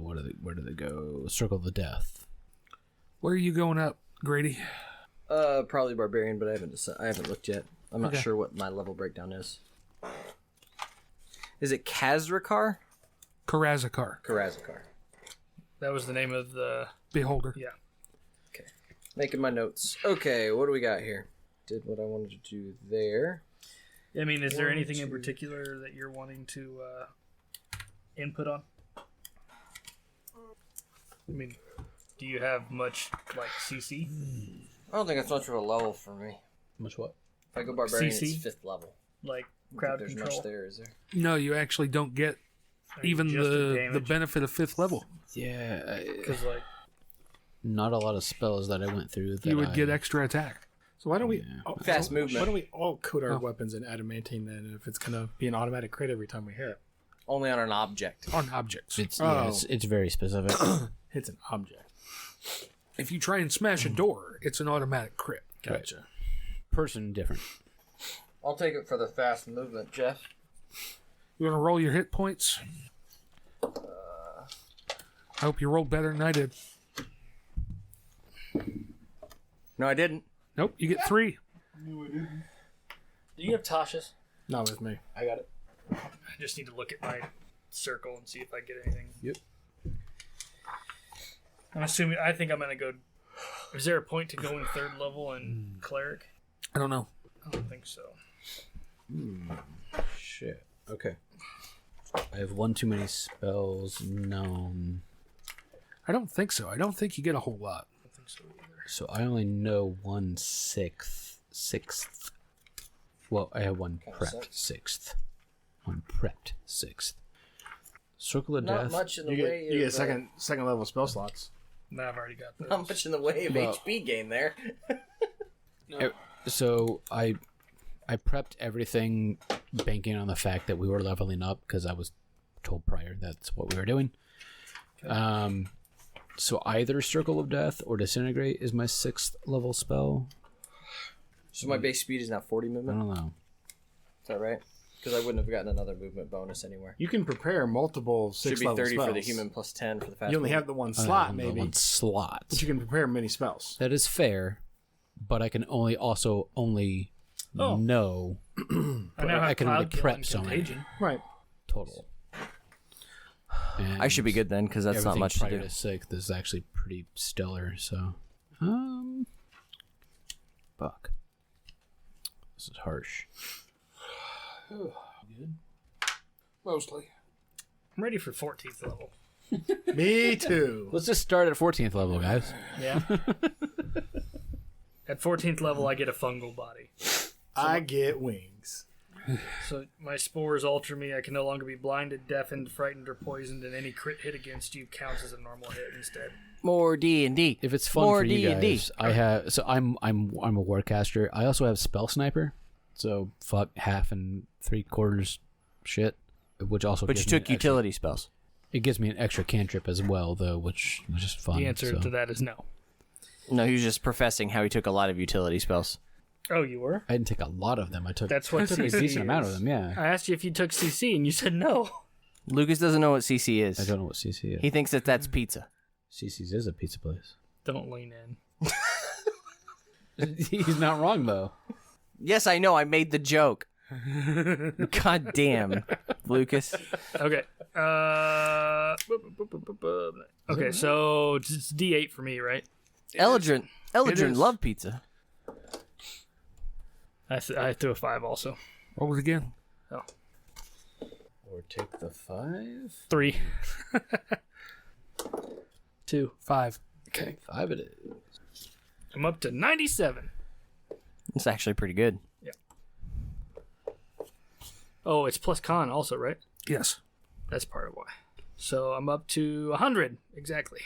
where do they go? Circle of the Death. Where are you going up, Grady? Probably Barbarian, but I haven't looked yet. I'm not sure what my level breakdown is. Is it Kazrakar? Karazakar. Karazakar. that was the name of the... Beholder. Yeah. Okay. Making my notes. Okay, what do we got here? Did what I wanted to do there. I mean, is there anything in particular that you're wanting to input on? I mean, do you have much, like, CC? I don't think that's much of a level for me. Much what? If I go Barbarian, CC? it's 5th level. Like, I don't crowd think there's control? much there, is there? No, you actually don't get even Just the damage? benefit of 5th level. Yeah. Because, like... Not a lot of spells that I went through. That You would get extra attack. So why don't we Fast movement. Why don't we all coat our weapons in adamantine then? If it's gonna be an automatic crit every time we hit, Only on an object. On objects. It's very specific. it's an object. If you try and smash a door, it's an automatic crit. Gotcha. Person different. I'll take it for the fast movement, Jeff. You want to roll your hit points? I hope you rolled better than I did. No, I didn't. Nope, you get 3. Do you have Tasha's? Not with me. I got it. I just need to look at my circle and see if I get anything. Yep. I think I'm going to go... Is there a point to going 3rd level in Cleric? I don't know. I don't think so. Shit. Okay. I have one too many spells known. I don't think so. I don't think you get a whole lot. I don't think so either. So I only know 1/6. Well, I have one prepped 6th. One prepped 6th. Circle of Not Death. much in the You way get, you of... get second level spell slots. No, I've already got those. Not much in the way of Well- HP gain there. So I prepped everything banking on the fact that we were leveling up because I was told prior that's what we were doing. So either Circle of Death or Disintegrate is my 6th level spell. So my base speed is now 40 I movement. don't know. Is that right? Because I wouldn't have gotten another movement bonus anywhere. You can prepare multiple Should six be level 30 spells. for the human plus 10 for the fast You only movement. have the one slot, Only maybe, one slot. but you can prepare many spells. That is fair, but I can only know. I now have I can only Cloud Kill prep and so many Contagion. Right. total. And I should be good then, because that's not everything much to prior do. to 6th is actually pretty stellar. So, fuck. This is harsh. Mostly. I'm ready for 14th level. Me too. Let's just start at 14th level, guys. Yeah. At 14th level, I get a fungal body. I get wings. So my spores alter me. I can no longer be blinded, deafened, frightened, or poisoned, and any crit hit against you counts as a normal hit instead. More D&D. If it's fun More for you D&D. guys, I have. So I'm a warcaster. I also have spell sniper. So fuck 1/2 and 3/4 shit, which also. But you gives me took an extra- utility spells. It gives me an extra cantrip as well, though, which is fun. The answer so. to that is no. No, he was just professing how he took a lot of utility spells. Oh, you were? I didn't take a lot of them. I took. That's what I took a CC decent amount of is. them. Yeah. I asked you if you took CC, and you said no. Lucas doesn't know what CC is. I don't know what CC is. He thinks that that's pizza. CC's is a pizza place. Don't lean in. He's not wrong, though. Yes, I know. I made the joke. God damn, Lucas. Okay. Okay, so it's D8 for me, right? Eldrin is. love pizza. I threw a 5 also. Roll it again. Oh. Or take the 5. 3. 2. 5. Okay. 5 it is. I'm up to 97. It's actually pretty good. Oh, it's plus con also, right? Yes. That's part of why. So I'm up to 100 exactly.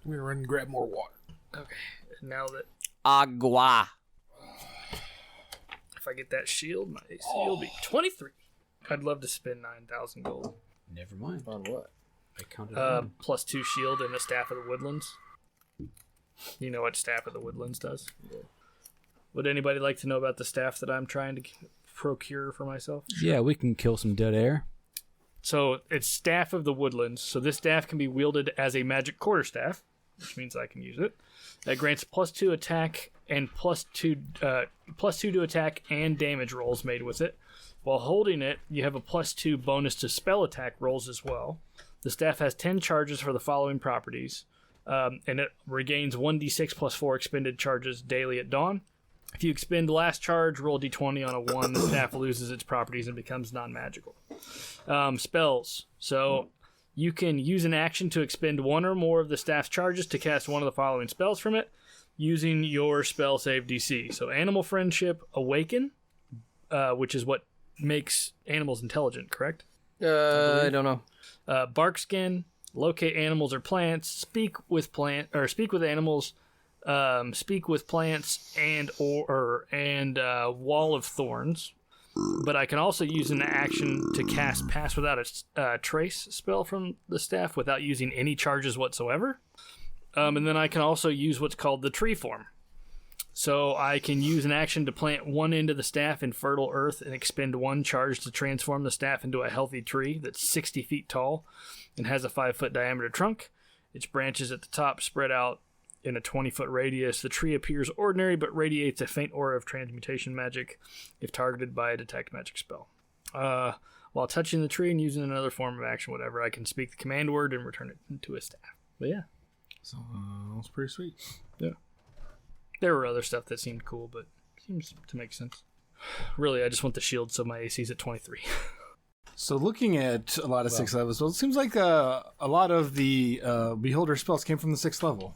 I'm gonna run and grab more water. Okay. And now that Agua. if I get that shield, my AC will be 23. I'd love to spend 9,000 gold. Never mind. On what? I counted Plus 2 shield and a Staff of the Woodlands. You know what Staff of the Woodlands does? Yeah. Would anybody like to know about the staff that I'm trying to procure for myself? Yeah, we can kill some dead air. So it's Staff of the Woodlands. So this staff can be wielded as a magic quarterstaff, which means I can use it. That grants +2 attack and +2 to attack and damage rolls made with it. While holding it, you have a +2 bonus to spell attack rolls as well. The staff has 10 charges for the following properties, and it regains 1d6 +4 expended charges daily at dawn. If you expend the last charge, roll d20 on a 1. The staff loses its properties and becomes non-magical. Spells. So you can use an action to expend one or more of the staff's charges to cast one of the following spells from it, using your spell save DC. So Animal Friendship, Awaken, which is what makes animals intelligent, correct? I don't know. Barkskin, Locate animals or plants, speak with animals. Speak with plants and Wall of Thorns, but I can also use an action to cast Pass Without a Trace spell from the staff without using any charges whatsoever. And then I can also use what's called the Tree Form. So I can use an action to plant one end of the staff in fertile earth and expend 1 charge to transform the staff into a healthy tree that's 60 feet tall and has a 5-foot diameter trunk. Its branches at the top spread out in a 20-foot radius. The tree appears ordinary but radiates a faint aura of transmutation magic if targeted by a detect magic spell. While touching the tree and using another form of action, whatever, I can speak the command word and return it into a staff. But yeah. Sounds pretty sweet. Yeah. There were other stuff that seemed cool, but seems to make sense. Really, I just want the shield so my AC's at 23. So looking at a lot of 6th levels, well, it seems like a lot of the Beholder spells came from the 6th level.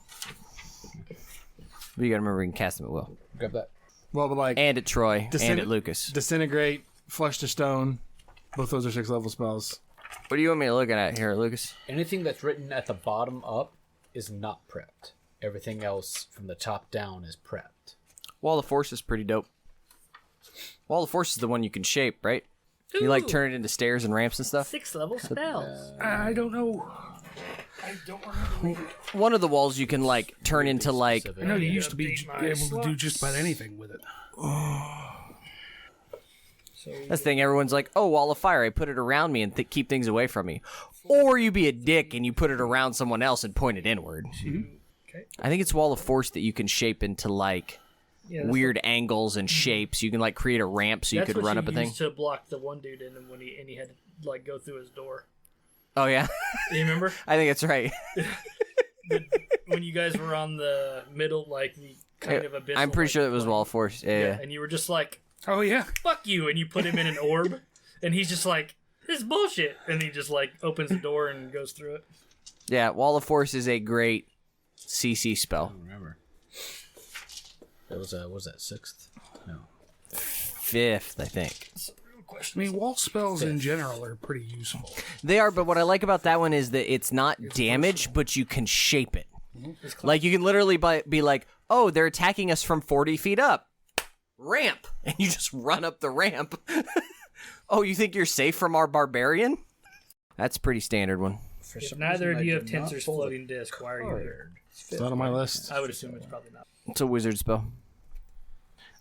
But you gotta remember we can cast them at will. Grab that. Well, but like... And at Troy, and at Lucas. Disintegrate, Flush to Stone. Both those are 6th level spells. What do you want me to look at here, Lucas? Anything that's written at the bottom up is not prepped. Everything else from the top down is prepped. Wall of Force is pretty dope. Wall of Force is the one you can shape, right? You like turn it into stairs and ramps and stuff? 6th level spells. I don't know. I don't remember. One of the walls you can like turn into like... I know you used to be able to do just about anything with it. That's the thing, everyone's like, oh, Wall of Fire, I put it around me and keep things away from me. Or you be a dick and you put it around someone else and point it inward. Mm-hmm. Okay. I think it's Wall of Force that you can shape into like weird angles and shapes. You can like create a ramp so you could run up a thing. That's what you used to block the one dude in when he had to like go through his door. Oh yeah? Do you remember? I think that's right. When you guys were on the middle, like the kind of abyssal. I'm pretty sure it was Wall of Force. Yeah. And you were just like, oh yeah, fuck you, and you put him in an orb, and he's just like, this is bullshit, and he just like opens the door and goes through it. Yeah, Wall of Force is a great CC spell. I don't remember. That was that 6th? No. 5th, I think. I mean, wall spells in general are pretty useful. They are, but what I like about that one is that it's not damage, but you can shape it. Like, you can literally be like, oh, they're attacking us from 40 feet up. Ramp! And you just run up the ramp. Oh, you think you're safe from our barbarian? That's a pretty standard one. If neither of you have Tensor's floating disc, why are you here? It's not on my list. I would assume it's probably not. It's a wizard spell.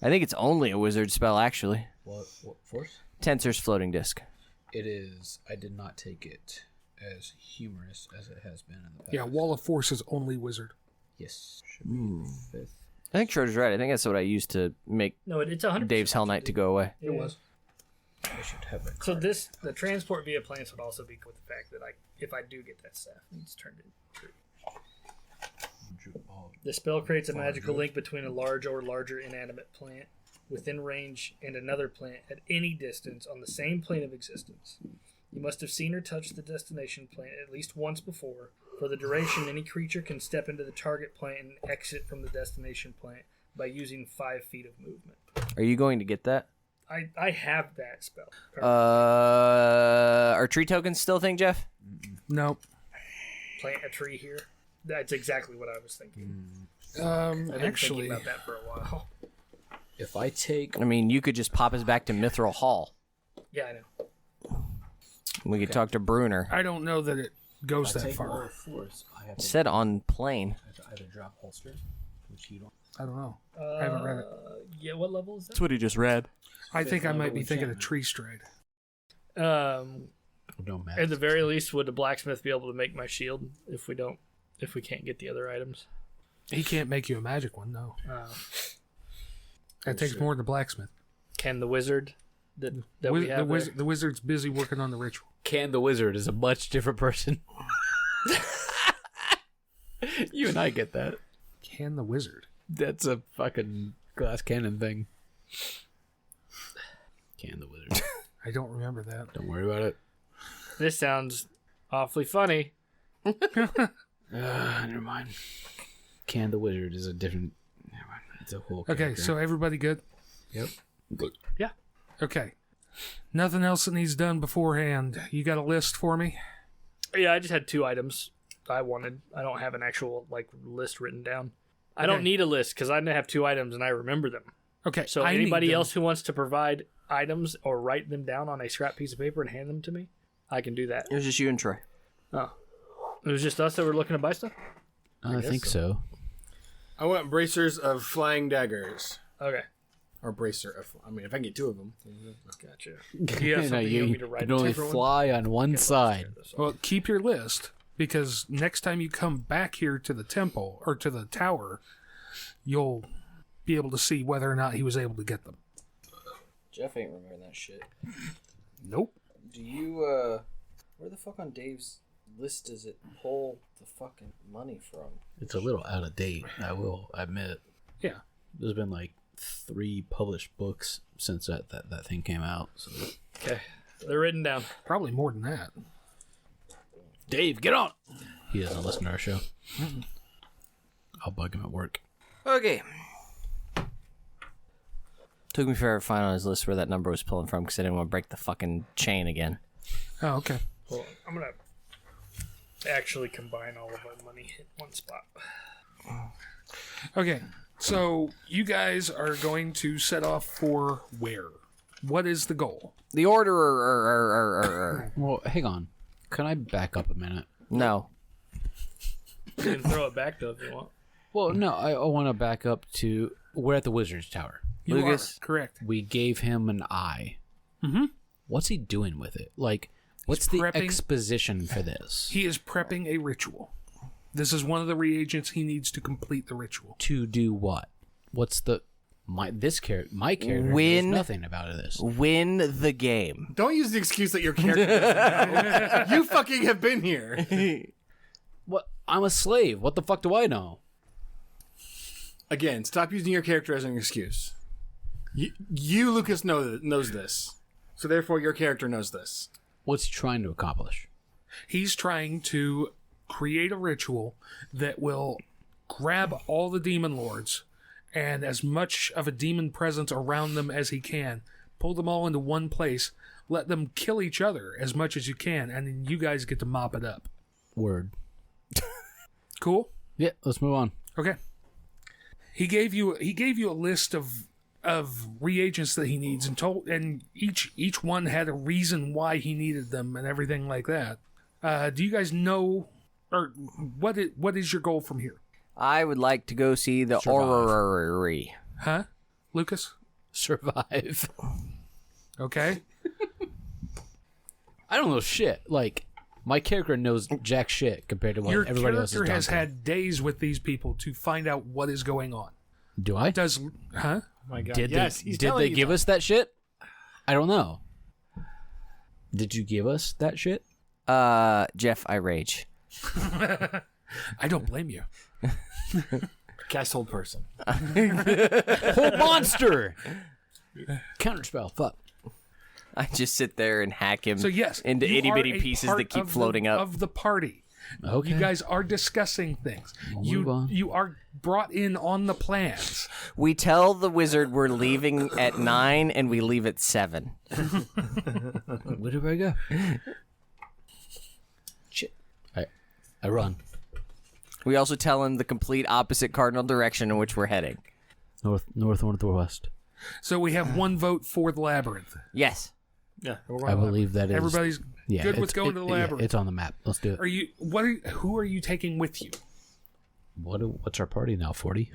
I think it's only a wizard spell, actually. What force? Tensor's floating disc. It is. I did not take it as humorous as it has been in the past. Yeah, Wall of Force is only wizard. Yes. Should be the 5th. I think Schroeder's right. I think that's what I used to make No, it's 100%. Dave's Hell Knight to go away. It was. I should have it. So the transport via plants would also be with the fact that if I do get that staff, it's turned into true. The spell creates a magical link between a large or larger inanimate plant within range and another plant at any distance on the same plane of existence. You must have seen or touched the destination plant at least once before. For the duration, any creature can step into the target plant and exit from the destination plant by using 5 feet of movement. Are you going to get that? I have that spell. Are tree tokens still a thing, Jeff? Nope. Plant a tree here. That's exactly what I was thinking. I've been Actually, thinking about that for a while. If I take... I mean, you could just pop us back to Mithril Hall. Yeah, I know. We could talk to Bruner. I don't know that it goes if I that take far. Wall of Force, I have It to, said on plane. I have to either drop holster, which you don't... I don't know. I haven't read it. Yeah, what level is that? That's what he just read. I think I might be level thinking of enchantment. Tree Stride. Don't matter. At the very least, would the blacksmith be able to make my shield if we can't get the other items? He can't make you a magic one, no. That takes more than the blacksmith. Can the wizard that we Wiz- have the wizard's busy working on the ritual. Can the Wizard is a much different person. You and I get that. Can the wizard? That's a fucking glass cannon thing. Can the Wizard. I don't remember that. Don't worry about it. This sounds awfully funny. Never mind. Can the Wizard is a different... Never mind. It's a whole Okay, character. so everybody good? Yep. Yeah. Okay. Nothing else that needs done beforehand. You got a list for me? Yeah, I just had 2 items I wanted. I don't have an actual list written down. I don't need a list because I have 2 items and I remember them. Okay. So I need anybody them. else who wants to provide items or write them down on a scrap piece of paper and hand them to me, I can do that. It was just you and Troy. Oh. It was just us that were looking to buy stuff? I think so. I want bracers of flying daggers. Okay. Or bracer of... I mean, if I can get 2 of them. Gotcha. Do you have something you want me to write can only down? fly on one side. Well, keep your list, because next time you come back here to the temple, or to the tower, you'll be able to see whether or not he was able to get them. Jeff ain't remembering that shit. Nope. Do you, where the fuck on Dave's list does it pull the fucking money from? It's a little out of date, I will admit. Yeah. There's been 3 published books since that thing came out. So. Okay. They're written down. Probably more than that. Dave, get on! He doesn't listen to our show. I'll bug him at work. Okay. Took me forever to find on his list where that number was pulling from because I didn't want to break the fucking chain again. Oh, okay. Hold on. I'm going to actually combine all of our money in one spot. Okay. So, you guys are going to set off for where? What is the goal? The order. Well, hang on. Can I back up a minute? No. You can throw it back, though, if you want. Well, no, I want to back up to... We're at the Wizard's Tower. You Lucas. are correct. We gave him an eye. Mm-hmm. What's he doing with it? What's the prepping- exposition for this? He is prepping a ritual. This is one of the reagents he needs to complete the ritual. To do what? What's the... My character Win. knows nothing about this. Win the game. Don't use the excuse that your character doesn't know. You fucking have been here. What? I'm a slave. What the fuck do I know? Again, stop using your character as an excuse. You Lucas, knows this. So therefore, your character knows this. What's he trying to accomplish? He's trying to create a ritual that will grab all the demon lords and as much of a demon presence around them as he can, pull them all into one place, let them kill each other as much as you can, and then you guys get to mop it up. Word. Cool? Yeah, let's move on. Okay. He gave you a list of reagents that he needs and each one had a reason why he needed them and everything like that. Do you guys know, or what is your goal from here? I would like to go see the Survive. orrery. Huh? Lucas? Survive. Okay. I don't know shit. Like, my character knows jack shit compared to what Your everybody else character has has had days with these people to find out what is going on. Do I? Huh? Oh my God. Did yes, they, he's did telling they you give that. us that shit? I don't know. Did you give us that shit? Jeff, I rage. I don't blame you. Cast hold person. Whole monster! Counterspell. Fuck. I just sit there and hack him So yes, into you itty are bitty a pieces part that keep of floating up. of the party. Okay. You guys are discussing things. Move on. You are brought in on the plans. We tell the wizard we're leaving at 9 and we leave at 7. Where do I go? Shit. I run. We also tell him the complete opposite cardinal direction in which we're heading. Northwest. So we have one vote for the labyrinth. Yes. Yeah. I believe that is. Everybody's good with it's- going to the labyrinth. it's on the map. Let's do it. Are you? Who are you taking with you? What's our party now? 40?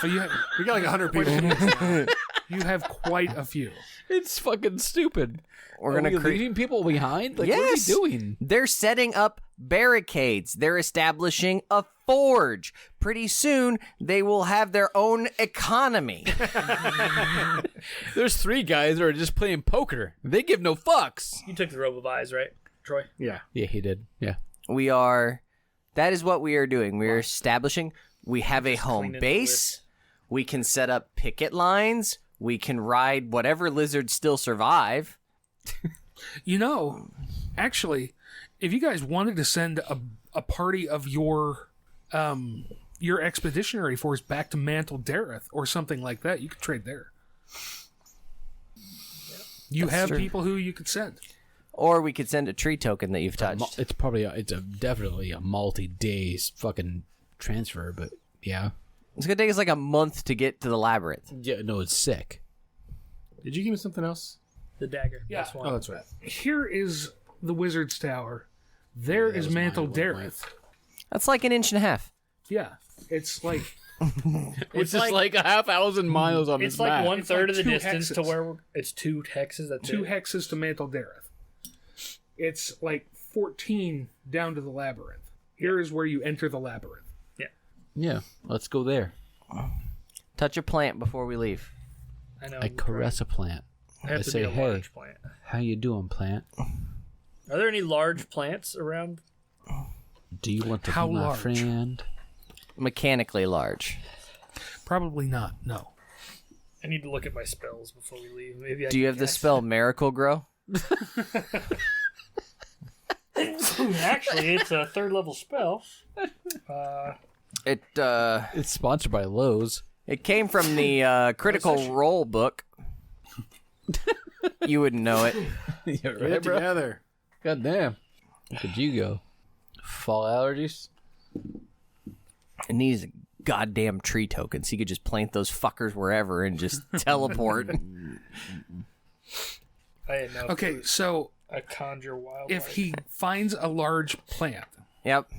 So you have, We got like 100 people. you have quite a few. It's fucking stupid. We're going to create. leaving people behind? Like, Yes. what are we doing? They're setting up barricades. They're establishing a forge. Pretty soon, they will have their own economy. There's 3 guys that are just playing poker. They give no fucks. You took the robe of eyes, right, Troy? Yeah. Yeah, he did. Yeah. That is what we are doing. We are establishing, we have a home cleaning the base. We can set up picket lines. We can ride whatever lizards still survive. You know, actually, if you guys wanted to send a party of your expeditionary force back to Mantle Dareth or something like that, you could trade there. You That's have true. people who you could send. Or we could send a tree token that you've touched. It's probably definitely a multi-days fucking transfer, but yeah. It's going to take us like a month to get to the labyrinth. Yeah, no, it's sick. Did you give me something else? The dagger. Yeah. That's one. Oh, that's right. Here is the Wizard's Tower. There is was Mantle mine at one Dareth. That's like an inch and a half. Yeah, it's like It's just like a half thousand miles on It's this like map. 1/3 like of the 2 distance to hexes. where it's 2 hexes. That's 2 it. hexes to Mantle Dareth. It's like 14 down to the labyrinth. Here is where you enter the labyrinth. Yeah, let's go there. Touch a plant before we leave. I know. I caress a plant. I have I to say, be a hey, large plant. how you doing, plant? Are there any large plants around? Do you want to How be my large? friend? Mechanically large. Probably not. No. I need to look at my spells before we leave. Maybe I Do you can have the guess. spell Miracle Grow? Actually, it's a 3rd level spell. It's sponsored by Lowe's. It came from the Critical Role book. You wouldn't know it. Yeah, Get it together. God damn. Where could you go? Fall allergies? It needs goddamn tree tokens. He could just plant those fuckers wherever and just teleport. I didn't know. Okay, so A conjure wild. if he finds a large plant, Yep.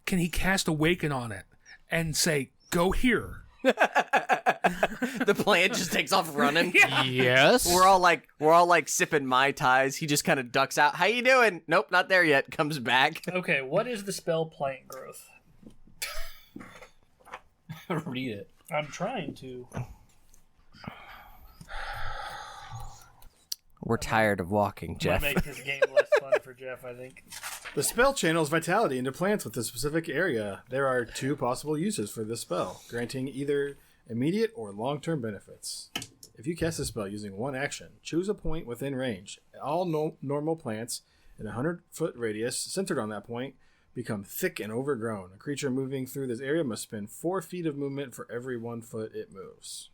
can he cast Awaken on it and say, "Go here"? The plant just takes off running. Yes. We're all like sipping Mai Tais. He just kind of ducks out. How you doing? Nope, not there yet. Comes back. Okay, what is the spell plant growth? Read it. I'm trying to. We're tired of walking, Jeff. Might make this game less fun for Jeff, I think. The spell channels vitality into plants with a specific area. There are 2 possible uses for this spell, granting either immediate or long-term benefits. If you cast a spell using one action, choose a point within range. All normal plants in a 100-foot radius centered on that point become thick and overgrown. A creature moving through this area must spend 4 feet of movement for every 1 foot it moves.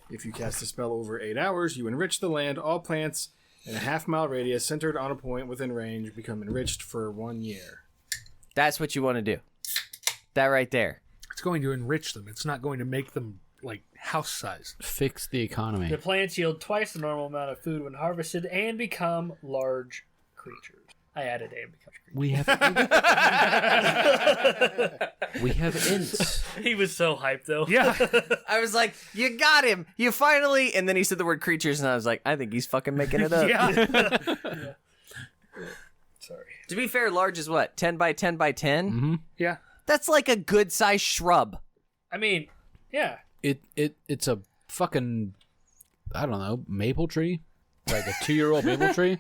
If you cast a spell over 8 hours, you enrich the land. All plants in a half-mile radius centered on a point within range become enriched for 1 year. That's what you want to do. That right there. It's going to enrich them. It's not going to make them like house sized. Fix the economy. The plants yield twice the normal amount of food when harvested and become large creatures. I added A and becomes creature. We have we have ints. He was so hyped though. Yeah. I was like, you got him. You finally. And then he said the word creatures, and I was like, I think he's fucking making it up. Yeah. Sorry. To be fair, large is what? 10 by 10 by 10? Mm-hmm. Yeah. That's like a good sized shrub. I mean, yeah. It's a fucking, I don't know, maple tree, like a 2-year-old maple tree.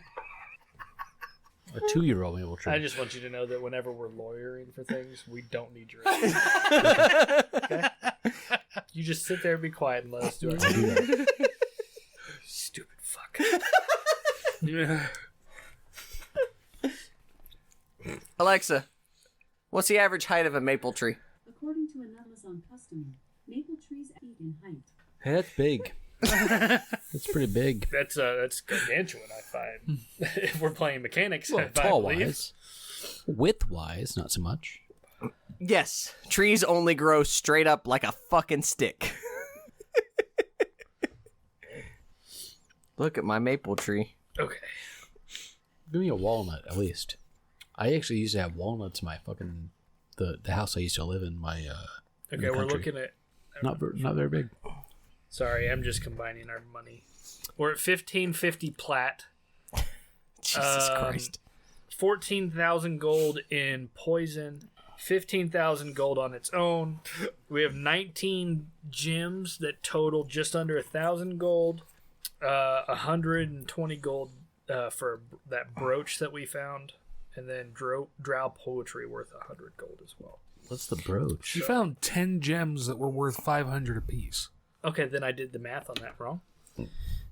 A 2-year-old maple tree. I just want you to know that whenever we're lawyering for things, we don't need your advice. Okay? You just sit there and be quiet and let us do our thing. Stupid fuck. Yeah. Alexa, what's the average height of a maple tree? According to an Amazon customer, maple trees are 8 in height. Hey, that's big. That's pretty big. That's gargantuan, I find. If we're playing mechanics, Well, I tall believe. wise, width wise, not so much. Yes, trees only grow straight up like a fucking stick. Look at my maple tree. Okay. Give me a walnut at least. I actually used to have walnuts in my fucking the house I used to live in. My in Okay, the we're country. looking at. not very big. Sorry, I'm just combining our money. We're at 1550 plat. Jesus Christ. 14,000 gold in poison. 15,000 gold on its own. We have 19 gems that total just under 1,000 gold. 120 gold for that brooch that we found. And then drow poetry worth 100 gold as well. What's the brooch? You found 10 gems that were worth 500 apiece. Okay, then I did the math on that wrong.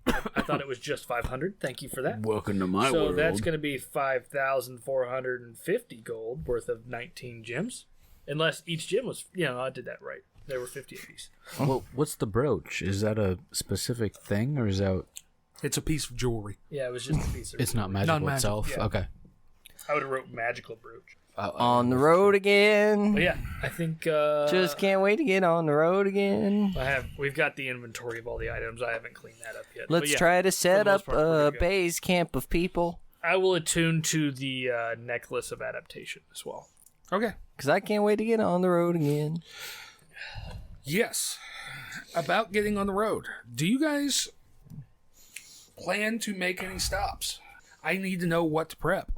I thought it was just 500. Thank you for that. Welcome to my So world. that's going to be 5,450 gold worth of 19 gems. Unless each gem was, I did that right. There were 50 apiece. Well, what's the brooch? Is that a specific thing, or is that? It's a piece of jewelry. Yeah, it was just a piece of. It's not magical Non-magical, itself. yeah. Okay. I would have wrote magical brooch. On the road again. But yeah, I think. Just can't wait to get on the road again. We've got the inventory of all the items. I haven't cleaned that up yet. Let's But yeah, try to set the most up part, we're a good to go. base camp of people. I will attune to the necklace of adaptation as well. Okay. Because I can't wait to get on the road again. Yes. About getting on the road. Do you guys plan to make any stops? I need to know what to prep.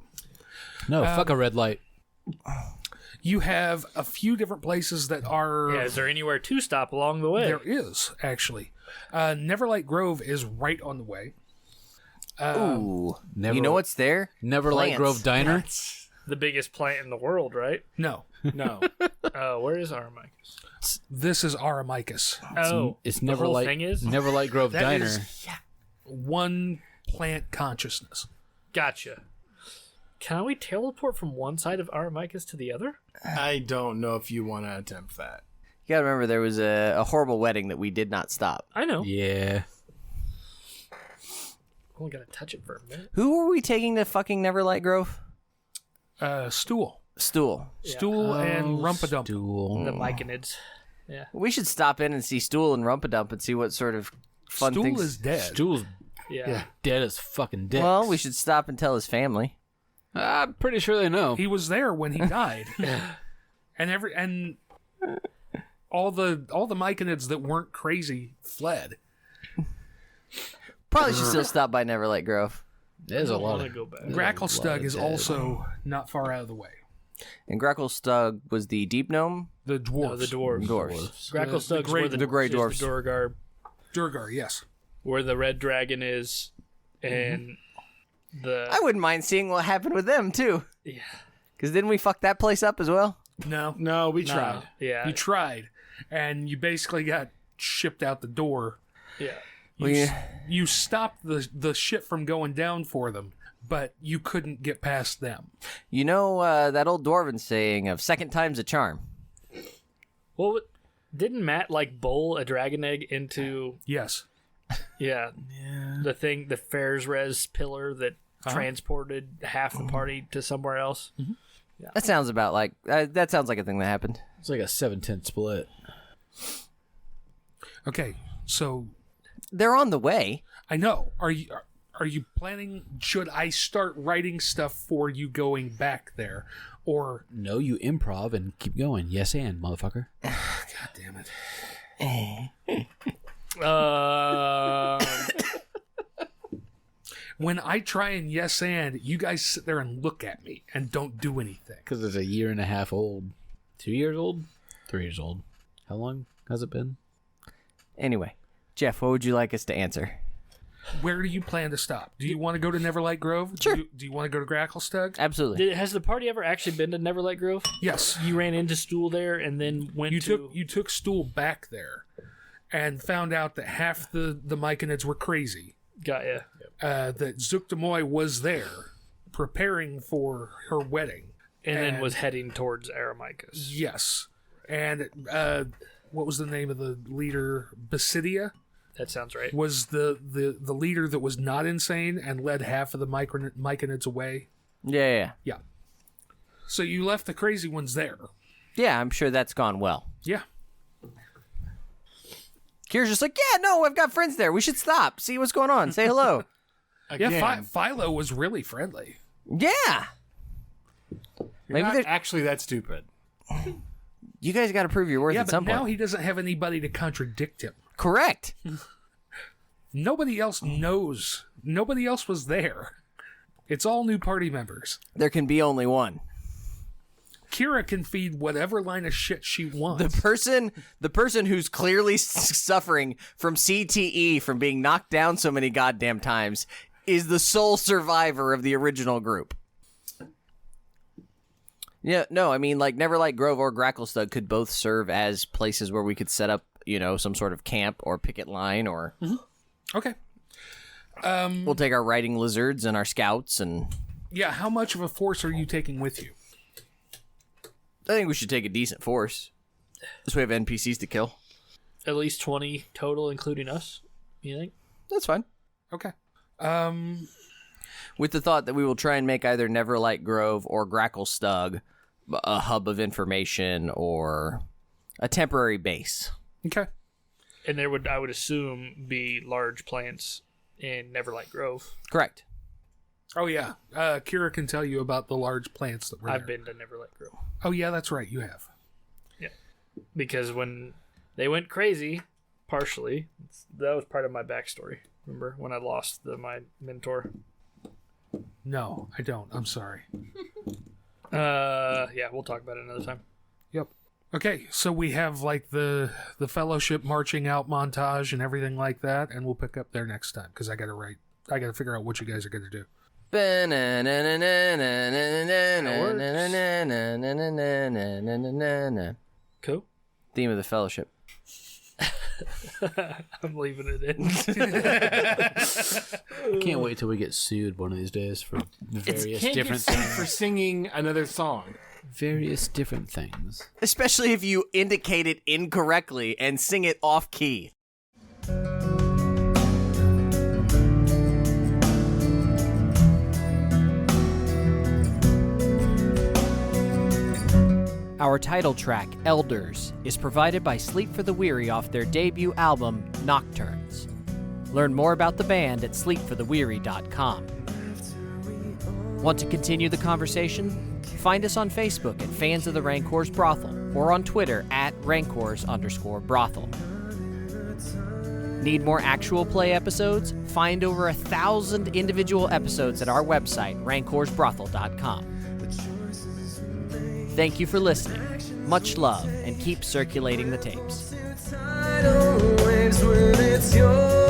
No, fuck a red light. You have a few different places that are... Yeah, is there anywhere to stop along the way? There is, actually. Neverlight Grove is right on the way. Ooh. Never, You know what's there? Neverlight Plants. Grove Diner. The biggest plant in the world, right? No. No. Where is Aramicus? This is Aramicus. Oh, It's the whole Neverlight. thing is? Neverlight Grove That Diner. is one plant consciousness. Gotcha. Can we teleport from one side of Aramicus to the other? I don't know if you want to attempt that. You gotta remember there was a horrible wedding that we did not stop. I know. Yeah. Only gotta touch it for a minute. Who were we taking to fucking Neverlight Grove? Stool. Stool. Stool and Rumpadump. Stool. The Myconids. We should stop in and see Stool and Rumpadump and see what sort of fun Stool things. is dead. Stool's Yeah. dead as fucking dead. Well, we should stop and tell his family. I'm pretty sure they know. He was there when he died. and all the Myconids that weren't crazy fled. Probably should still stop by Neverlight Grove. There's a lot want to of go back. Gracklestug is also not far out of the way. And Gracklestug was the deep gnome. The dwarves. No, the dwarves. Dwarves. Gracklestug's where the grey dwarves. The Durgar, Durgar, yes. where the red dragon is, and the I wouldn't mind seeing what happened with them too. yeah. Because didn't we fuck that place up as well? No. No, we tried. Yeah. You tried, and you basically got shipped out the door. Yeah. You stopped the ship from going down for them, but you couldn't get past them. You know that old dwarven saying of second time's a charm. Well, didn't Matt bowl a dragon egg into Yes. the thing, the Fair's Res pillar that transported half the party to somewhere else? That sounds about like that sounds like a thing that happened. It's like a 7-10 split. Okay, so They're on the way. I know. Are you planning? Should I start writing stuff for you going back there, or No, you improv and keep going. Yes, and motherfucker. God damn it! When I try and yes and, you guys sit there and look at me and don't do anything. Because it's 1.5 years old. 2 years old? 3 years old. How long has it been? Anyway, Jeff, what would you like us to answer? Where do you plan to stop? Do you want to go to Neverlight Grove? Sure. Do you want to go to Gracklestug? Absolutely. Has the party ever actually been to Neverlight Grove? Yes. You ran into Stool there and then went You took Stool back there and found out that half the Myconids were crazy. Got ya. That Zuktamoy was there preparing for her wedding. And then was heading towards Aramicus. Yes. And what was the name of the leader? Basidia? That sounds right. Was the leader that was not insane and led half of the Myconids away. Yeah. Yeah. So you left the crazy ones there. Yeah, I'm sure that's gone well. Yeah. Kira's just like, yeah, no, I've got friends there. We should stop, see what's going on, say hello. Yeah, Philo was really friendly. Yeah. Maybe Not there's... actually that stupid. You guys got to prove your worth Yeah, at but some now point. he doesn't have anybody to contradict him. Correct. Nobody else knows. Nobody else was there. It's all new party members. There can be only one. Kira can feed whatever line of shit she wants. The person who's clearly suffering from CTE from being knocked down so many goddamn times is the sole survivor of the original group. Yeah, no, I mean, like, Neverlight Grove or Gracklestug could both serve as places where we could set up, some sort of camp or picket line or... Mm-hmm. Okay. We'll take our riding lizards and our scouts and... Yeah, how much of a force are you taking with you? I think we should take a decent force. This way we have NPCs to kill. At least 20 total, including us, you think? That's fine. Okay. With the thought that we will try and make either Neverlight Grove or Gracklestug a hub of information or a temporary base. Okay. And there would, I would assume, be large plants in Neverlight Grove. Correct. Oh, yeah. Kira can tell you about the large plants that were I've there. been to Neverlight Grove. Oh, yeah, that's right. You have. Yeah. Because when they went crazy, partially, that was part of my backstory. Remember when I lost my mentor? No, I don't. I'm sorry. Yeah, we'll talk about it another time. Yep. Okay, so we have like the fellowship marching out montage and everything like that, and we'll pick up there next time because I got to figure out what you guys are going to do. Cool. Theme of the fellowship. I'm leaving it in. Can't wait till we get sued one of these days for various different things. For singing another song. Various different things. Especially if you indicate it incorrectly and sing it off key. Our title track, Elders, is provided by Sleep for the Weary off their debut album, Nocturnes. Learn more about the band at sleepfortheweary.com. Want to continue the conversation? Find us on Facebook at Fans of the Rancors Brothel or on Twitter at Rancors_Brothel. Need more actual play episodes? Find over 1,000 individual episodes at our website, rancorsbrothel.com. Thank you for listening. Much love, and keep circulating the tapes. Tidal waves when it's yours.